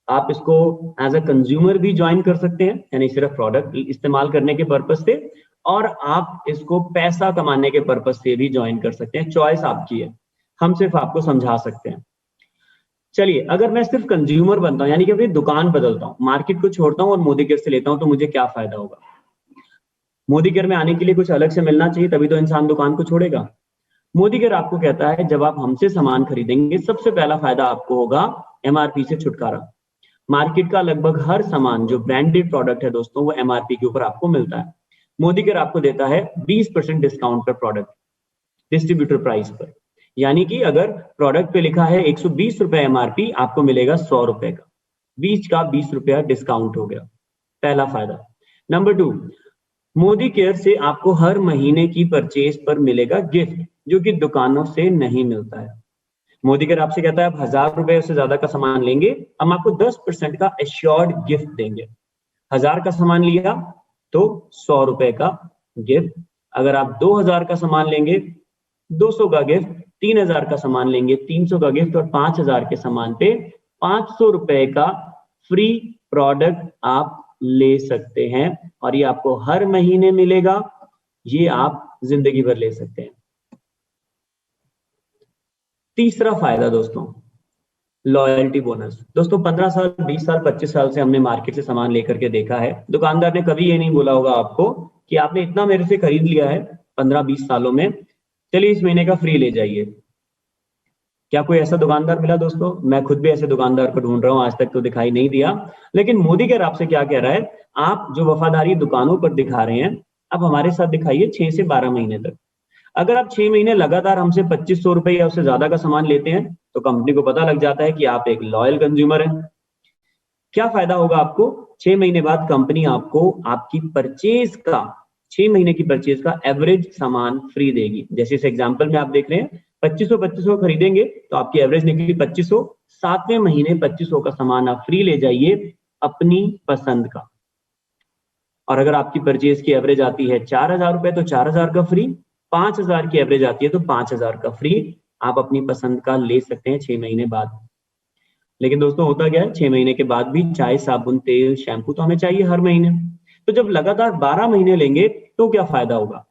आप इसको एज अ कंज्यूमर भी ज्वाइन कर सकते हैं, यानी सिर्फ प्रोडक्ट इस्तेमाल करने के पर्पज से, और आप इसको पैसा कमाने के पर्पज से भी ज्वाइन कर सकते हैं। चॉइस आपकी है, हम सिर्फ आपको समझा सकते हैं। चलिए अगर मैं सिर्फ कंज्यूमर बनता हूँ, यानी कि अपनी दुकान बदलता हूँ, मार्केट को छोड़ता हूँ और मोदी केयर से लेता हूँ, तो मुझे क्या फायदा होगा। मोदी केयर में आने के लिए कुछ अलग से मिलना चाहिए, तभी तो इंसान दुकान को छोड़ेगा। मोदी केयर आपको कहता है जब आप हमसे सामान खरीदेंगे, सबसे पहला फायदा आपको होगा एमआरपी से छुटकारा। मार्केट का लगभग हर सामान जो ब्रांडेड प्रोडक्ट है दोस्तों, वो एमआरपी के ऊपर आपको मिलता है। मोदी केयर आपको देता है 20% डिस्काउंट पर प्रोडक्ट, डिस्ट्रीब्यूटर प्राइस पर। यानी कि अगर प्रोडक्ट पे लिखा है 120 रुपए एमआरपी, आपको मिलेगा 100 रुपए का, 20 का 20 रुपया डिस्काउंट हो गया, पहला फायदा। नंबर 2, मोदी केयर से आपको हर महीने की परचेज पर मिलेगा गिफ्ट। जो कि दुकानों से नहीं मिलता है। मोदी केयर आपसे कहता है आप 1000 रुपए से ज्यादा का सामान लेंगे, हम आपको 10% का एश्योर्ड गिफ्ट देंगे। 1000 का सामान लिया तो 100 रुपए का गिफ्ट, अगर आप 2000 का सामान लेंगे 200 का गिफ्ट, 3000 का सामान लेंगे 300 का गिफ्ट, और 5000 के सामान पे 500 रुपए का फ्री प्रोडक्ट आप ले सकते हैं, और ये आपको हर महीने मिलेगा, ये आप जिंदगी भर ले सकते हैं। तीसरा फायदा दोस्तों, लॉयल्टी बोनस। दोस्तों 15 साल, 20 साल, 25 साल से हमने मार्केट से सामान लेकर के देखा है, दुकानदार ने कभी ये नहीं बोला होगा आपको कि आपने इतना मेरे से खरीद लिया है 15-20 सालों में, चलिए इस महीने का फ्री ले जाइए। क्या कोई ऐसा दुकानदार मिला दोस्तों? मैं खुद भी ऐसे दुकानदार को ढूंढ रहा हूं, आज तक तो दिखाई नहीं दिया। लेकिन मोदी केयर आपसे क्या कह रहा है, आप जो वफादारी दुकानों पर दिखा रहे हैं, आप हमारे साथ दिखाइए 6 से 12 महीने तक। अगर आप 6 महीने लगातार हमसे 2500 रुपए या उससे ज्यादा का सामान लेते हैं, तो कंपनी को पता लग जाता है कि आप एक लॉयल कंज्यूमर हैं। क्या फायदा होगा आपको? 6 महीने बाद कंपनी आपको आपकी परचेज का, 6 महीने की परचेज का एवरेज सामान फ्री देगी। जैसे इस एग्जांपल में आप देख रहे हैं 2500 खरीदेंगे तो आपकी एवरेज निकली 2500, 7वें महीने 2500 का सामान आप फ्री ले जाइए अपनी पसंद का। और अगर आपकी परचेज की एवरेज आती है 4000 रुपए तो 4000 का फ्री, 5000 की एवरेज आती है तो 5000 का फ्री आप अपनी पसंद का ले सकते हैं 6 महीने बाद। लेकिन दोस्तों होता क्या है, 6 महीने के बाद भी चाय, साबुन, तेल, शैम्पू तो हमें चाहिए हर महीने। तो जब लगातार 12 महीने लेंगे तो क्या फायदा होगा?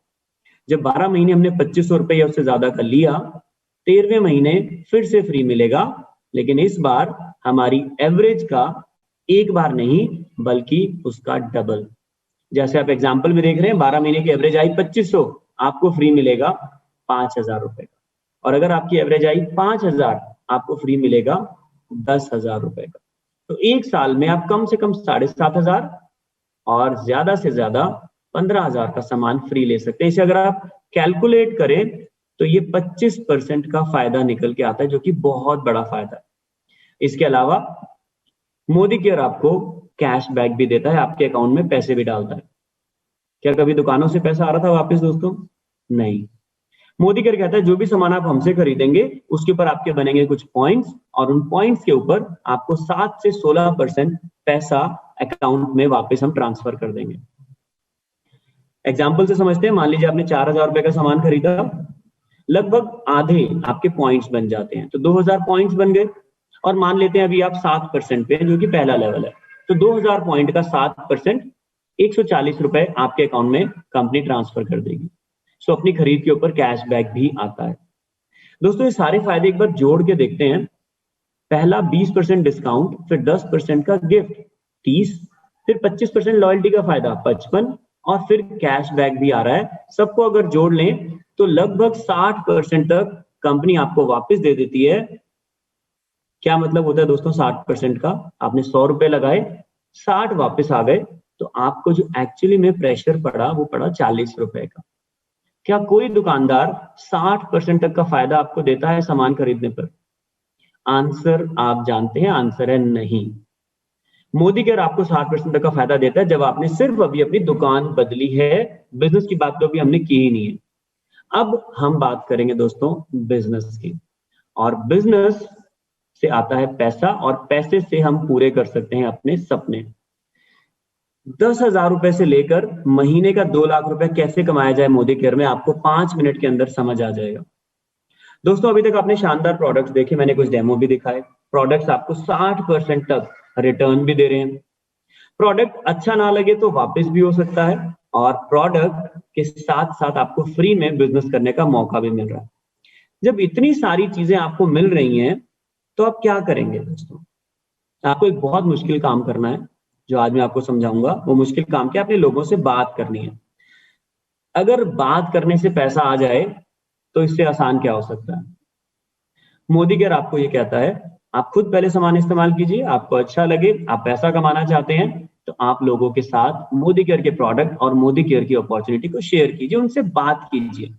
जब 12 महीने हमने 2500 रुपए या उससे ज्यादा का लिया, 13वें महीने फिर से फ्री मिलेगा, लेकिन इस बार हमारी एवरेज का एक बार नहीं बल्कि उसका डबल। जैसे आप एग्जाम्पल में देख रहे हैं 12 महीने की एवरेज आई 2500, आपको फ्री मिलेगा 5000 रुपए का। और अगर आपकी एवरेज आई 5000, आपको फ्री मिलेगा 10,000 रुपए का। तो एक साल में आप कम से कम 7500 और ज्यादा से ज्यादा 15,000 का सामान फ्री ले सकते हैं। इसे अगर आप कैलकुलेट करें तो ये 25% का फायदा निकल के आता है, जो कि बहुत बड़ा फायदा है। इसके अलावा मोदी केयर आपको कैशबैक भी देता है, आपके अकाउंट में पैसे भी डालता है। क्या कभी दुकानों से पैसा आ रहा था वापस दोस्तों? नहीं। मोदी केयर कहता है जो भी सामान आप हमसे खरीदेंगे उसके ऊपर आपके बनेंगे कुछ पॉइंट्स, और उन पॉइंट्स के ऊपर आपको 7 से 16% पैसा अकाउंट में वापस हम ट्रांसफर कर देंगे। एग्जाम्पल से समझते हैं, मान लीजिए आपने 4000 रुपए का सामान खरीदा, लगभग आधे आपके पॉइंट्स बन जाते हैं, तो 2000 पॉइंट्स बन गए। और मान लेते हैं अभी आप 7% पे, जो कि पहला लेवल है, तो 2000 पॉइंट का 7% 140 रुपए आपके अकाउंट में कंपनी ट्रांसफर कर देगी। सो अपनी खरीद के ऊपर कैशबैक भी आता है। दोस्तों ये सारे फायदे एक बार जोड़ के देखते हैं। पहला 20% डिस्काउंट, फिर 10% का गिफ्ट 30, फिर 25% लॉयल्टी का फायदा 55, और फिर कैशबैक भी आ रहा है। सबको अगर जोड़ लें तो लगभग 60% तक कंपनी आपको वापस दे देती है। क्या मतलब होता है दोस्तों 60% का? आपने 100 रुपए लगाए, 60 वापस आ गए, तो आपको जो एक्चुअली में प्रेशर पड़ा वो पड़ा 40 रुपए का। क्या कोई दुकानदार 60% तक का फायदा आपको देता है सामान खरीदने पर? आंसर आप जानते हैं, आंसर है नहीं। मोदी केयर आपको 60% तक का फायदा देता है जब आपने सिर्फ अभी अपनी दुकान बदली है। बिजनेस की बात तो अभी हमने की ही नहीं है। अब हम बात करेंगे दोस्तों बिजनेस की, और बिजनेस से आता है पैसा, और पैसे से हम पूरे कर सकते हैं अपने सपने। 10,000 रुपए से लेकर महीने का 2 लाख रुपए कैसे कमाया जाए मोदी केयर में, आपको 5 मिनट के अंदर समझ आ जाएगा। दोस्तों अभी तक आपने शानदार प्रोडक्ट्स देखे, मैंने कुछ डेमो भी दिखाए। प्रोडक्ट्स आपको 60% तक रिटर्न भी दे रहे हैं। प्रोडक्ट अच्छा ना लगे तो वापस भी हो सकता है, और प्रोडक्ट के साथ साथ आपको फ्री में बिजनेस करने का मौका भी मिल रहा है। जब इतनी सारी चीजें आपको मिल रही हैं तो आप क्या करेंगे दोस्तों? आपको एक बहुत मुश्किल काम करना है, जो आज मैं आपको समझाऊंगा। वो मुश्किल काम क्या? अपने लोगों से बात करनी है। अगर बात करने से पैसा आ जाए तो इससे आसान क्या हो सकता है? मोदी केयर आपको ये कहता है आप खुद पहले सामान इस्तेमाल कीजिए, आपको अच्छा लगे, आप पैसा कमाना चाहते हैं तो आप लोगों के साथ मोदी केयर के प्रोडक्ट और मोदी केयर की अपॉर्चुनिटी को शेयर कीजिए, उनसे बात कीजिए।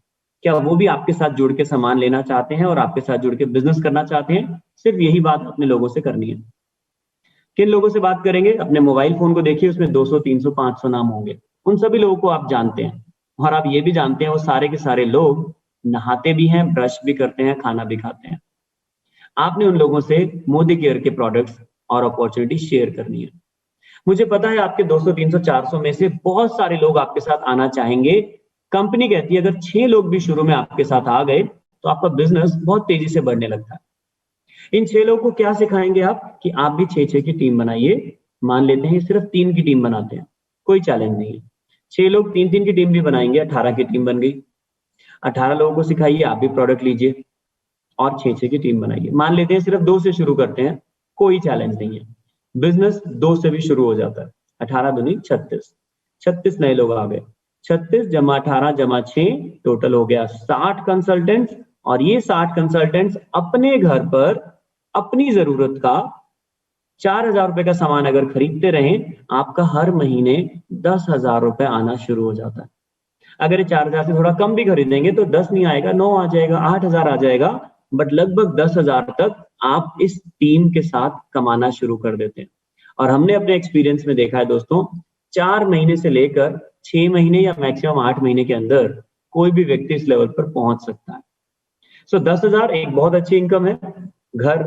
क्या वो भी आपके साथ जुड़ के सामान लेना चाहते हैं और आपके साथ जुड़ के बिजनेस करना चाहते हैं? सिर्फ यही बात अपने लोगों से करनी है। किन लोगों से बात करेंगे? अपने मोबाइल फोन को देखिए, उसमें 200, 300, 500 नाम होंगे। उन सभी लोगों को आप जानते हैं, और आप ये भी जानते हैं वो सारे के सारे लोग नहाते भी हैं, ब्रश भी करते हैं, खाना भी खाते हैं। आपने उन लोगों से मोदी केयर के प्रोडक्ट्स और अपॉर्चुनिटी शेयर करनी है। मुझे पता है आपके 200, 300, 400 में से बहुत सारे लोग आपके साथ आना चाहेंगे। कंपनी कहती है अगर 6 लोग भी शुरू में आपके साथ आ गए तो आपका बिजनेस बहुत तेजी से बढ़ने लगता है। इन 6 लोगों को क्या सिखाएंगे आप कि आप भी 6-6 की टीम बनाइए। मान लेते हैं सिर्फ 3 की टीम बनाते हैं, कोई चैलेंज नहीं है। 6 लोग 3-3 की टीम भी बनाएंगे, 18 की टीम बन गई। 18 लोगों को सिखाइए, आप भी प्रोडक्ट लीजिए और 6-6 की टीम बनाइए। मान लेते हैं सिर्फ 2 से शुरू करते हैं, कोई चैलेंज नहीं है। बिजनेस 2 से भी शुरू हो जाता है। 18 दूनी 36, 36 नए लोग आ गए। 36 जमा 18 जमा 6 टोटल हो गया 60 कंसल्टेंट्स। और ये 60 कंसल्टेंट्स अपने घर पर अपनी जरूरत का 4,000 रुपए का सामान अगर खरीदते रहें, आपका हर महीने 10,000 रुपए आना शुरू हो जाता है। अगर ये 4,000 से थोड़ा कम भी खरीदेंगे तो 10 नहीं आएगा, 9 आ जाएगा, 8,000 आ जाएगा, बट लगभग 10,000 तक आप इस टीम के साथ कमाना शुरू कर देते हैं। और हमने अपने एक्सपीरियंस में देखा है दोस्तों, 4 महीने से लेकर 6 महीने या मैक्सिमम 8 महीने के अंदर कोई भी व्यक्ति इस लेवल पर पहुंच सकता है। सो 10,000 एक बहुत अच्छी इनकम है। घर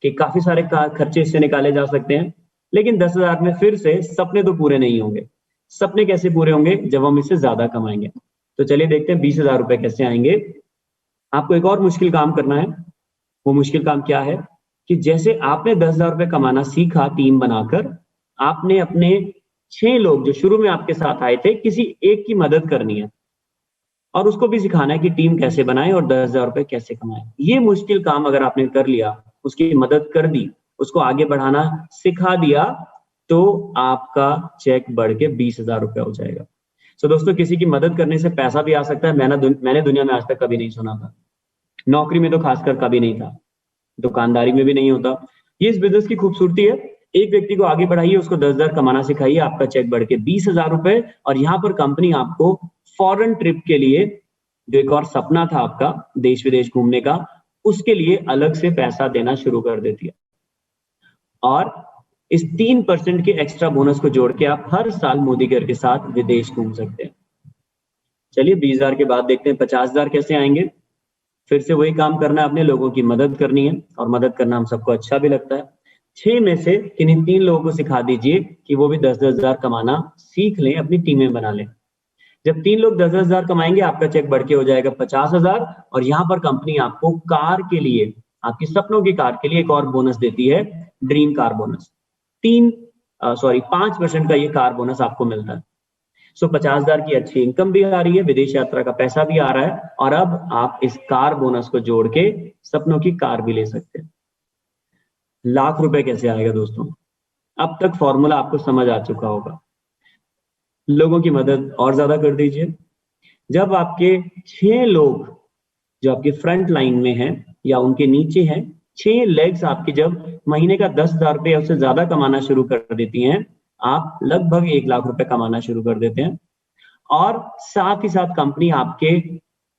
के काफी सारे खर्चे इससे निकाले जा सकते हैं। लेकिन 10,000 में फिर से सपने तो पूरे नहीं होंगे। सपने कैसे पूरे होंगे? जब हम इससे ज्यादा कमाएंगे। तो चलिए देखते हैं 20,000 रुपए कैसे आएंगे। आपको एक और मुश्किल काम करना है। वो मुश्किल काम क्या है कि जैसे आपने 10,000 रुपए कमाना सीखा टीम बनाकर, आपने अपने 6 लोग जो शुरू में आपके साथ आए थे, किसी एक की मदद करनी है और उसको भी सिखाना है कि टीम कैसे बनाए और 10,000 रुपए कैसे कमाए। ये मुश्किल काम अगर आपने कर लिया, उसकी मदद कर दी, उसको आगे बढ़ाना सिखा दिया, तो आपका चेक बढ़ के 20,000 रुपए हो जाएगा। सो दोस्तों, किसी की मदद करने से पैसा भी आ सकता है। मैंने दुनिया में आज तक कभी नहीं सुना था। नौकरी में तो खासकर कभी नहीं था, दुकानदारी में भी नहीं होता। ये इस बिजनेस की खूबसूरती है। एक व्यक्ति को आगे बढ़ाइए, उसको 10,000 कमाना सिखाइए, आपका चेक बढ़ के 20,000 रुपए। और यहाँ पर कंपनी आपको फॉरेन ट्रिप के लिए, जो एक और सपना था आपका देश विदेश घूमने का, उसके लिए अलग से पैसा देना शुरू कर देती है। और इस 3% के एक्स्ट्रा बोनस को जोड़ के आप हर साल मोदी केयर के साथ विदेश घूम सकते हैं। चलिए 20,000 के बाद देखते हैं 50,000 कैसे आएंगे। फिर से वही काम करना है, अपने लोगों की मदद करनी है और मदद करना हम सबको अच्छा भी लगता है। 6 में से किन्हीं 3 लोगों को सिखा दीजिए कि वो भी 10,000 कमाना सीख लें, अपनी टीमें बना लें। जब 3 लोग 10,000 कमाएंगे, आपका चेक बढ़ के हो जाएगा 50,000। और यहाँ पर कंपनी आपको कार के लिए, आपकी सपनों की कार के लिए एक और बोनस देती है, ड्रीम कार बोनस। 5% का ये कार बोनस आपको मिलता है। सो 50,000 की अच्छी इनकम भी आ रही है, विदेश यात्रा का पैसा भी आ रहा है, और अब आप इस कार बोनस को जोड़ के सपनों की कार भी ले सकते हैं। लाख रुपए कैसे आएगा दोस्तों? अब तक फॉर्मूला आपको समझ आ चुका होगा। लोगों की मदद और ज्यादा कर दीजिए। जब आपके 6 लोग जो आपके फ्रंट लाइन में हैं या उनके नीचे हैं, 6 लेग्स आपकी जब महीने का 10,000 रुपए या उससे ज्यादा कमाना शुरू कर देती हैं, आप लगभग 1 लाख रुपए कमाना शुरू कर देते हैं। और साथ ही साथ कंपनी आपके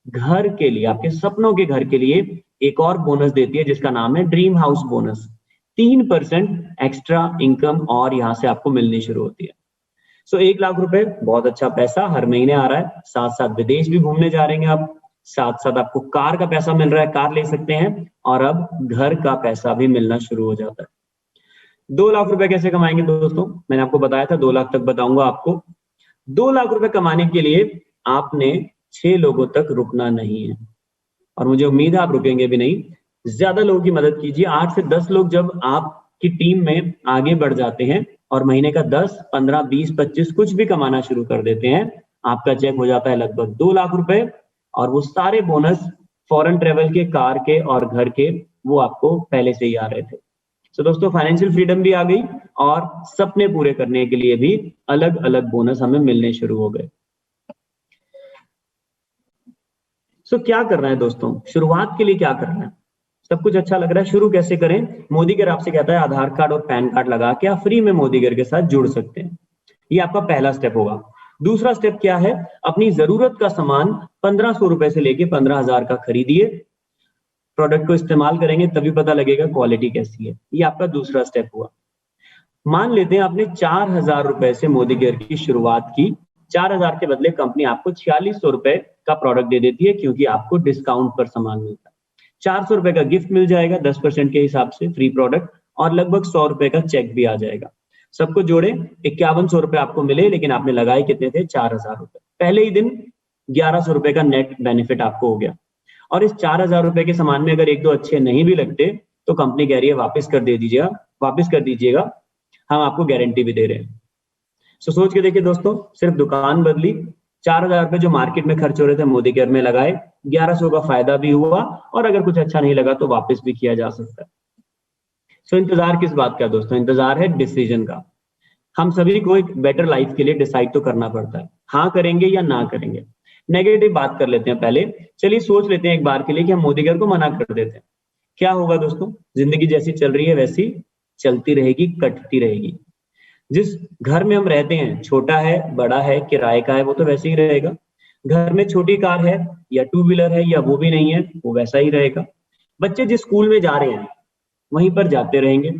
घर के लिए, आपके सपनों के घर के लिए एक और बोनस देती है जिसका नाम है dream house bonus. 3% extra income और यहां से आपको मिलनी शुरू होती है। सो 1 लाख रुपए बहुत अच्छा पैसा हर महीने आ रहा है। साथ साथ विदेश भी घूमने जा रहे हैं आप, साथ साथ आपको कार का पैसा मिल रहा है, कार ले सकते हैं, और अब घर का पैसा भी मिलना शुरू हो जाता है। 2 लाख रुपए कैसे कमाएंगे दोस्तों? मैंने आपको बताया था 2 लाख तक बताऊंगा आपको। 2 लाख रुपए कमाने के लिए आपने 6 लोगों तक रुकना नहीं है, और मुझे उम्मीद है आप रुकेंगे भी नहीं। ज्यादा लोगों की मदद कीजिए। 8 से 10 लोग जब आपकी टीम में आगे बढ़ जाते हैं और महीने का 10, 15, 20, 25 कुछ भी कमाना शुरू कर देते हैं, आपका चेक हो जाता है लगभग 2 लाख रुपए। और वो सारे बोनस फॉरेन ट्रेवल के, कार के और घर के, वो आपको पहले से ही आ रहे थे। तो दोस्तों, फाइनेंशियल फ्रीडम भी आ गई और सपने पूरे करने के लिए भी अलग अलग बोनस हमें मिलने शुरू हो गए। सो क्या करना है दोस्तों? शुरुआत के लिए क्या करना है? सब कुछ अच्छा लग रहा है, शुरू कैसे करें? मोदी केयर आपसे कहता है आधार कार्ड और पैन कार्ड लगा के आप फ्री में मोदी केयर के साथ जुड़ सकते हैं। ये आपका पहला स्टेप होगा। दूसरा स्टेप क्या है? अपनी जरूरत का सामान 1,500 रुपए से लेके 15,000 का खरीदिए। प्रोडक्ट को इस्तेमाल करेंगे तभी पता लगेगा क्वालिटी कैसी है। ये आपका दूसरा स्टेप हुआ। मान लेते हैं आपने 4,000 रुपए से मोदी केयर की शुरुआत की। 4,000 के बदले कंपनी आपको 4,600 रुपए का प्रोडक्ट दे देती है, क्योंकि आपको डिस्काउंट पर सामान मिलता है। 400 रुपए का गिफ्ट मिल जाएगा 10% के हिसाब से फ्री प्रोडक्ट, और लगभग 100 रुपए का चेक भी आ जाएगा। सबको जोड़े 5100 रुपए आपको मिले, लेकिन आपने लगाए कितने थे? 4000 रुपए। पहले ही दिन 1100 रुपए का नेट बेनिफिट आपको हो गया। और इस 4000 रुपए के सामान में अगर एक दो अच्छे नहीं भी लगते तो कंपनी कह रही है वापस कर दीजिएगा, हम आपको गारंटी भी दे रहे हैं। सो सोच के देखिए दोस्तों, सिर्फ दुकान बदली, 4000 रुपए जो मार्केट में खर्च हो रहे थे मोदी केयर में लगाए, 1100 का फायदा भी हुआ, और अगर कुछ अच्छा नहीं लगा तो वापस भी किया जा सकता है। सो इंतजार किस बात का दोस्तों? इंतजार है डिसीजन का। हम सभी को एक बेटर लाइफ के लिए डिसाइड तो करना पड़ता है, हाँ करेंगे या ना करेंगे। नेगेटिव बात कर लेते हैं पहले, चलिए सोच लेते हैं एक बार के लिए कि हम मोदी केयर को मना कर देते हैं। क्या होगा दोस्तों? जिंदगी जैसी चल रही है वैसी चलती रहेगी, कटती रहेगी। जिस घर में हम रहते हैं, छोटा है, बड़ा है, किराए का है, वो तो वैसे ही रहेगा। घर में छोटी कार है या टू व्हीलर है या वो भी नहीं है, वो वैसा ही रहेगा। बच्चे जिस स्कूल में जा रहे हैं वहीं पर जाते रहेंगे।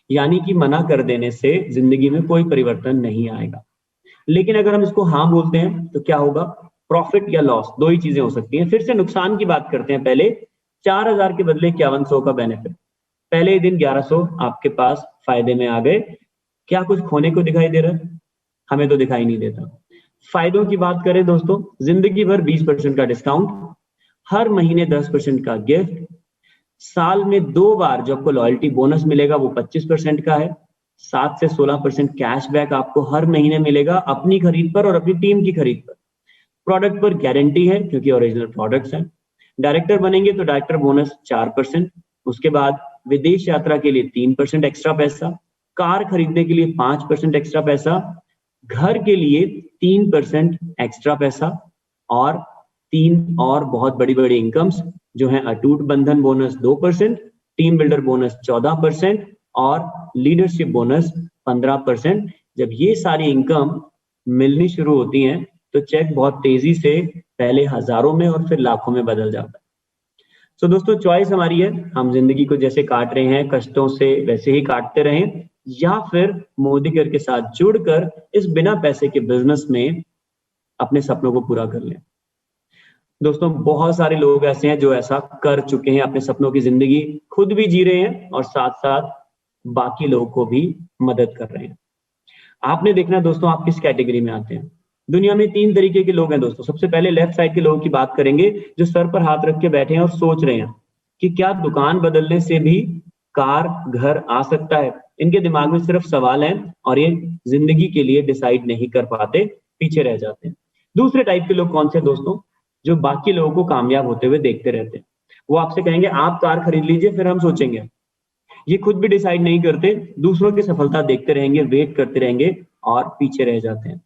यानी कि मना कर देने से जिंदगी में कोई परिवर्तन नहीं आएगा। लेकिन अगर हम इसको हाँ बोलते हैं तो क्या होगा? प्रॉफिट या लॉस, दो ही चीजें हो सकती हैं। फिर से नुकसान की बात करते हैं पहले। 4000 के बदले 5100 का बेनिफिट, पहले ही दिन 1100 आपके पास फायदे में आ गए। क्या कुछ खोने को दिखाई दे रहा है? हमें तो दिखाई नहीं देता। फायदों की बात करें दोस्तों, जिंदगी भर 20% का डिस्काउंट, हर महीने 10% का गिफ्ट, साल में 2 बार जो आपको लॉयल्टी बोनस मिलेगा वो 25% का है, 7 से 16% कैशबैक आपको हर महीने मिलेगा अपनी खरीद पर और अपनी टीम की खरीद पर। प्रोडक्ट पर गारंटी है क्योंकि ओरिजिनल प्रोडक्ट्स हैं। डायरेक्टर बनेंगे तो डायरेक्टर बोनस 4%, उसके बाद विदेश यात्रा के लिए 3% एक्स्ट्रा पैसा, कार खरीदने के लिए 5% एक्स्ट्रा पैसा, घर के लिए 3% एक्स्ट्रा पैसा, और 3 और बहुत बड़ी बड़ी इनकम्स जो है अटूट बंधन बोनस 2%, टीम बिल्डर बोनस 14% और लीडरशिप बोनस 15%। जब ये सारी इनकम मिलनी शुरू होती हैं तो चेक बहुत तेजी से पहले हजारों में और फिर लाखों में बदल जाता है। सो दोस्तों, चॉइस हमारी है, हम जिंदगी को जैसे काट रहे हैं कष्टों से वैसे ही काटते रहें, या फिर मोदी केयर के साथ जुड़कर इस बिना पैसे के बिजनेस में अपने सपनों को पूरा कर लें। दोस्तों, बहुत सारे लोग ऐसे हैं जो ऐसा कर चुके हैं, अपने सपनों की जिंदगी खुद भी जी रहे हैं और साथ साथ बाकी लोगों को भी मदद कर रहे हैं। आपने देखना दोस्तों, आप किस कैटेगरी में आते हैं। दुनिया में 3 तरीके के लोग हैं दोस्तों। सबसे पहले लेफ्ट साइड के लोगों की बात करेंगे, जो सर पर हाथ रख के बैठे हैं और सोच रहे हैं कि क्या दुकान बदलने से भी कार घर आ सकता है। इनके दिमाग में सिर्फ सवाल है और ये जिंदगी के लिए डिसाइड नहीं कर पाते, पीछे रह जाते हैं। दूसरे टाइप के लोग कौन से दोस्तों? जो बाकी लोगों को कामयाब होते हुए देखते रहते हैं। वो आपसे कहेंगे आप कार खरीद लीजिए फिर हम सोचेंगे। ये खुद भी डिसाइड नहीं करते, दूसरों की सफलता देखते रहेंगे, वेट करते रहेंगे और पीछे रह जाते हैं।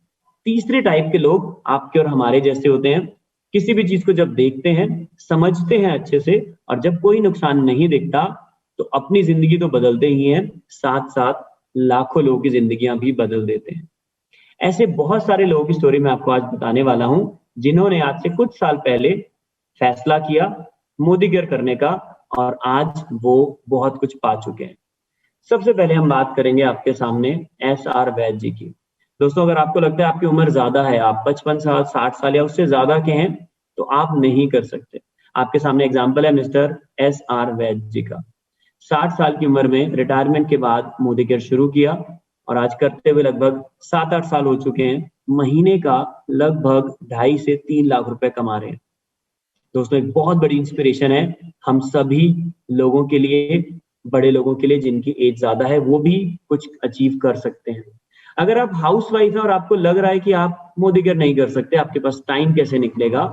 तीसरे टाइप के लोग आपके और हमारे जैसे होते हैं। किसी भी चीज को जब देखते हैं, समझते हैं अच्छे से, और जब कोई नुकसान नहीं दिखता तो अपनी जिंदगी तो बदलते ही हैं, साथ साथ लाखों लोगों की जिंदगियां भी बदल देते हैं। ऐसे बहुत सारे लोगों की स्टोरी मैं आपको आज बताने वाला हूं, जिन्होंने आज से कुछ साल पहले फैसला किया मोदी केयर करने का और आज वो बहुत कुछ पा चुके हैं। सबसे पहले हम बात करेंगे आपके सामने SR वैद्य जी की। दोस्तों, अगर आपको लगता है आपकी उम्र ज्यादा है, आप 55 साल 60 साल या उससे ज्यादा के हैं, तो आप नहीं कर सकते। आपके सामने एग्जाम्पल है मिस्टर SR वैद्य जी का। 60 साल की उम्र में रिटायरमेंट के बाद मोदी केयर शुरू किया और आज करते हुए लगभग 7-8 साल हो चुके हैं। महीने का लगभग 2.5 से 3 लाख रुपए कमा रहे हैं। दोस्तों, एक बहुत बड़ी इंस्पिरेशन है हम सभी लोगों के लिए, बड़े लोगों के लिए जिनकी एज ज्यादा है, वो भी कुछ अचीव कर सकते हैं। अगर आप हाउसवाइफ है और आपको लग रहा है कि आप मोदी केयर नहीं कर सकते, आपके पास टाइम कैसे निकलेगा,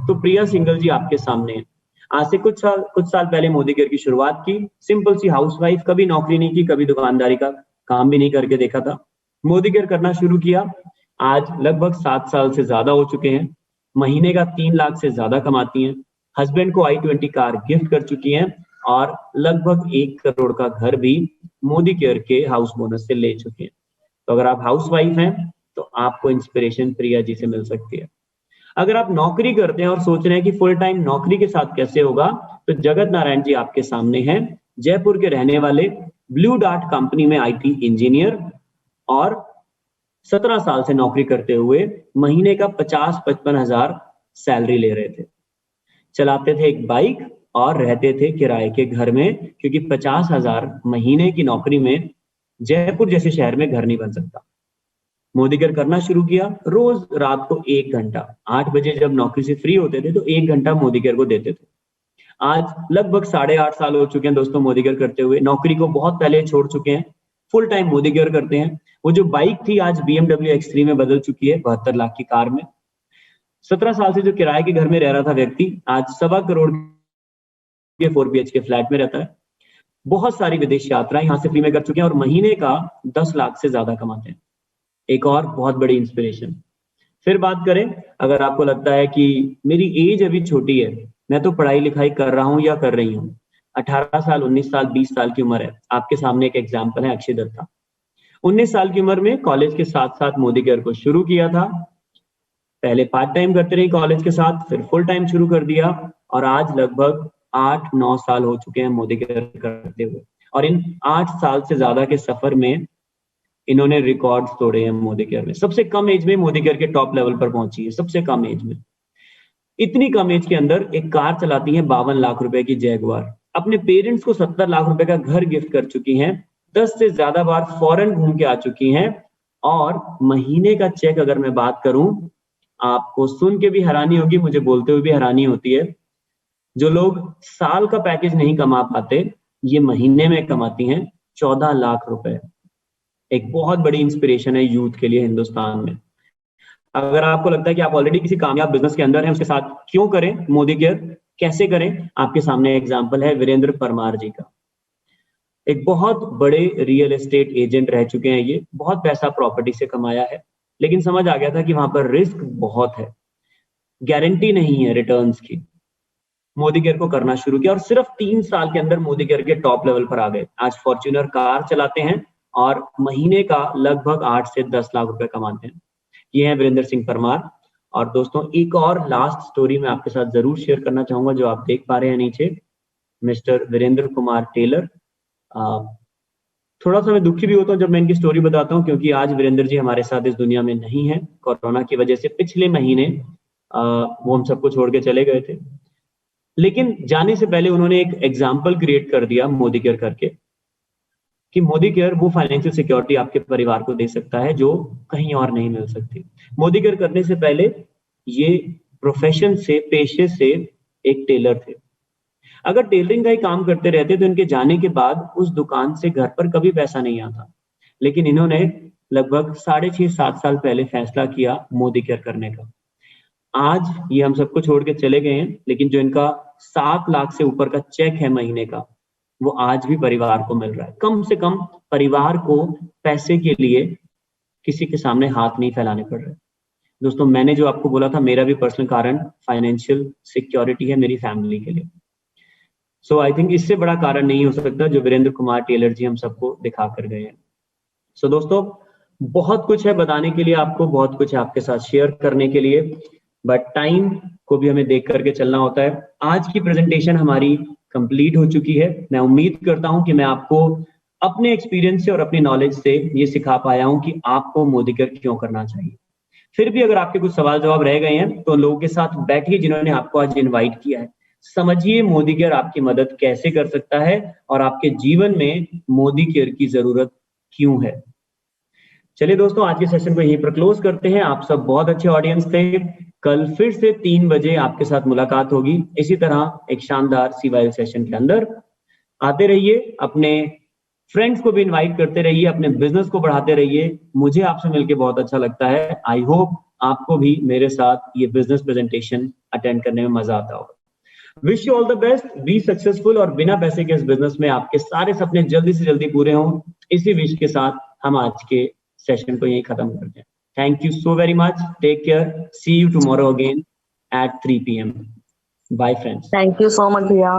तो प्रिया सिंघल जी आपके सामने है। आज से कुछ साल पहले मोदी केयर की शुरुआत की। सिंपल सी हाउसवाइफ, कभी नौकरी नहीं की, कभी दुकानदारी का काम भी नहीं करके देखा था, मोदी केयर करना शुरू किया। आज लगभग 7 साल से ज्यादा हो चुके हैं। महीने का 3 लाख से ज्यादा कमाती हैं। हस्बैंड को i20 कार गिफ्ट कर चुकी हैं और लगभग 1 करोड़ का घर भी मोदी केयर के हाउस बोनस से ले चुके हैं। तो अगर आप हाउसवाइफ हैं तो आपको इंस्पिरेशन प्रिया जी से मिल सकती है। अगर आप नौकरी करते हैं और सोच रहे हैं कि फुल टाइम नौकरी के साथ कैसे होगा, तो जगत नारायण जी आपके सामने हैं। जयपुर के रहने वाले, ब्लू डार्ट कंपनी में IT इंजीनियर और 17 साल से नौकरी करते हुए महीने का 50-55 हजार सैलरी ले रहे थे, चलाते थे एक बाइक और रहते थे किराए के घर में, क्योंकि 50,000 महीने की नौकरी में जयपुर जैसे शहर में घर नहीं बन सकता। मोदीकर करना शुरू किया, रोज रात को 1 घंटा, 8 बजे जब नौकरी से फ्री होते थे तो 1 घंटा मोदीकर को देते थे। आज लगभग 8.5 साल हो चुके हैं दोस्तों मोदीकर करते हुए, नौकरी को बहुत पहले छोड़ चुके हैं, फुल टाइम मोदीकर करते हैं। वो जो बाइक थी आज BMW X3 में बदल चुकी है 72 लाख की कार में। 17 साल से जो किराए के घर में रह रहा था व्यक्ति, आज 1.25 करोड़ के 4 BHK फ्लैट में रहता है। बहुत सारी विदेश यात्राएं यहाँ से फ्री में कर चुके हैं और महीने का 10 लाख से ज्यादा कमाते हैं। एक और बहुत बड़ी इंस्पिरेशन। फिर बात करें, अगर आपको लगता है कि मेरी एज अभी छोटी है, मैं तो पढ़ाई लिखाई कर रहा हूँ या कर रही हूँ, 18 साल, 19 साल, 20 साल की उम्र है, आपके सामने एक एग्जाम्पल है अक्षय दत्ता। 19 साल की उम्र में कॉलेज के साथ साथ मोदीकर को शुरू किया था। पहले पार्ट टाइम करते रहे कॉलेज के साथ, फिर फुल टाइम शुरू कर दिया और आज लगभग 8-9 साल हो चुके हैं मोदीकर करते हुए। और इन 8 साल से ज्यादा के सफर में इन्होंने रिकॉर्ड्स तोड़े हैं मोदीकर में। सबसे कम एज में मोदीकर के टॉप लेवल पर पहुंची है, सबसे कम एज में। इतनी कम एज के अंदर एक कार चलाती है 52 लाख रुपए की जैगुआर, अपने पेरेंट्स को 70 लाख रुपए का घर गिफ्ट कर चुकी हैं, 10 से ज्यादा बार फॉरेन घूम के आ चुकी हैं। और महीने का चेक अगर मैं बात करूं, आपको सुन के भी हैरानी होगी, मुझे बोलते हुए भी हैरानी होती है। जो लोग साल का पैकेज नहीं कमा पाते, ये महीने में कमाती हैं 14 लाख रुपए। एक बहुत बड़ी इंस्पिरेशन है यूथ के लिए हिंदुस्तान में। अगर आपको लगता है कि आप ऑलरेडी किसी कामयाब बिजनेस के अंदर हैं, उसके साथ क्यों करें मोदीकर, कैसे करें, आपके सामने एग्जांपल है वीरेंद्र परमार जी का। एक बहुत बड़े रियल एस्टेट एजेंट रह चुके हैं, ये बहुत पैसा प्रॉपर्टी से कमाया है, लेकिन समझ आ गया था कि वहां पर रिस्क बहुत है, गारंटी नहीं है रिटर्न्स की। मोदीकर को करना शुरू किया और सिर्फ 3 साल के अंदर मोदीकर के टॉप लेवल पर आ गए। आज फॉर्च्यूनर कार चलाते हैं और महीने का लगभग 8 से 10 लाख रुपए कमाते हैं। ये है वीरेंद्र सिंह परमार। और दोस्तों एक और लास्ट स्टोरी मैं आपके साथ जरूर शेयर करना चाहूंगा, जो आप देख पा रहे हैं नीचे, मिस्टर वीरेंद्र कुमार टेलर। थोड़ा सा मैं दुखी भी होता हूँ जब मैं इनकी स्टोरी बताता हूँ, क्योंकि आज वीरेंद्र जी हमारे साथ इस दुनिया में नहीं है। कोरोना की वजह से पिछले महीने वो हम सबको छोड़ के चले गए थे, लेकिन जाने से पहले उन्होंने एक एग्जाम्पल क्रिएट कर दिया मोदीकर करके, कि मोदीकर वो फाइनेंशियल सिक्योरिटी आपके परिवार को दे सकता है जो कहीं और नहीं मिल सकती। मोदीकर करने से पहले ये प्रोफेशन से, पेशे से एक टेलर थे। अगर टेलरिंग का ही काम करते रहते तो इनके जाने के बाद उस दुकान से घर पर कभी पैसा नहीं आता। लेकिन इन्होंने लगभग 6.5-7 साल पहले फैसला किया मोदीकर करने का। आज ये हम सबको छोड़ के चले गए हैं, लेकिन जो इनका 7 लाख से ऊपर का चेक है महीने का, वो आज भी परिवार को मिल रहा है। कम से कम परिवार को पैसे के लिए किसी के सामने हाथ नहीं फैलाने पड़ रहे। दोस्तों मैंने जो आपको बोला था, मेरा भी पर्सनल कारण फाइनेंशियल सिक्योरिटी है मेरी फैमिली के लिए। सो आई थिंक इससे बड़ा कारण नहीं हो सकता जो वीरेंद्र कुमार टेलर जी हम सबको दिखा कर गए हैं। सो दोस्तों बहुत कुछ है बताने के लिए आपको, बहुत कुछ है आपके साथ शेयर करने के लिए, बट टाइम को भी हमें देख करके चलना होता है। आज की प्रेजेंटेशन हमारी कंप्लीट हो चुकी है। मैं उम्मीद करता हूं कि मैं आपको अपने एक्सपीरियंस से और अपनी नॉलेज से ये सिखा पाया हूं कि आपको मोदीकर क्यों करना चाहिए। फिर भी अगर आपके कुछ सवाल जवाब रह गए हैं तो लोगों के साथ बैठिए जिन्होंने आपको आज इनवाइट किया है, समझिए मोदीकर आपकी मदद कैसे कर सकता है और आपके जीवन में मोदीकर की जरूरत क्यों है। चलिए दोस्तों आज के सेशन को यहीं पर क्लोज करते हैं। आप सब बहुत अच्छे ऑडियंस थे। कल फिर से 3 बजे आपके साथ मुलाकात होगी, इसी तरह एक शानदार CYL सेशन के अंदर। आते रहिए, अपने फ्रेंड्स को भी इनवाइट करते रहिए, अपने बिजनेस को बढ़ाते रहिए। मुझे आपसे मिलकर बहुत अच्छा लगता है। आई होप आपको भी मेरे साथ ये बिजनेस प्रेजेंटेशन अटेंड करने में मजा आता होगा। Wish you all the best, be successful और बिना पैसे के इस बिजनेस में आपके सारे सपने जल्दी से जल्दी पूरे हों। इसी विश के साथ हम आज के सेशन को यहीं खत्म करते हैं। Thank you so very much. Take care. See you tomorrow again at 3 p.m. Bye friends. Thank you so much, Bhaiya.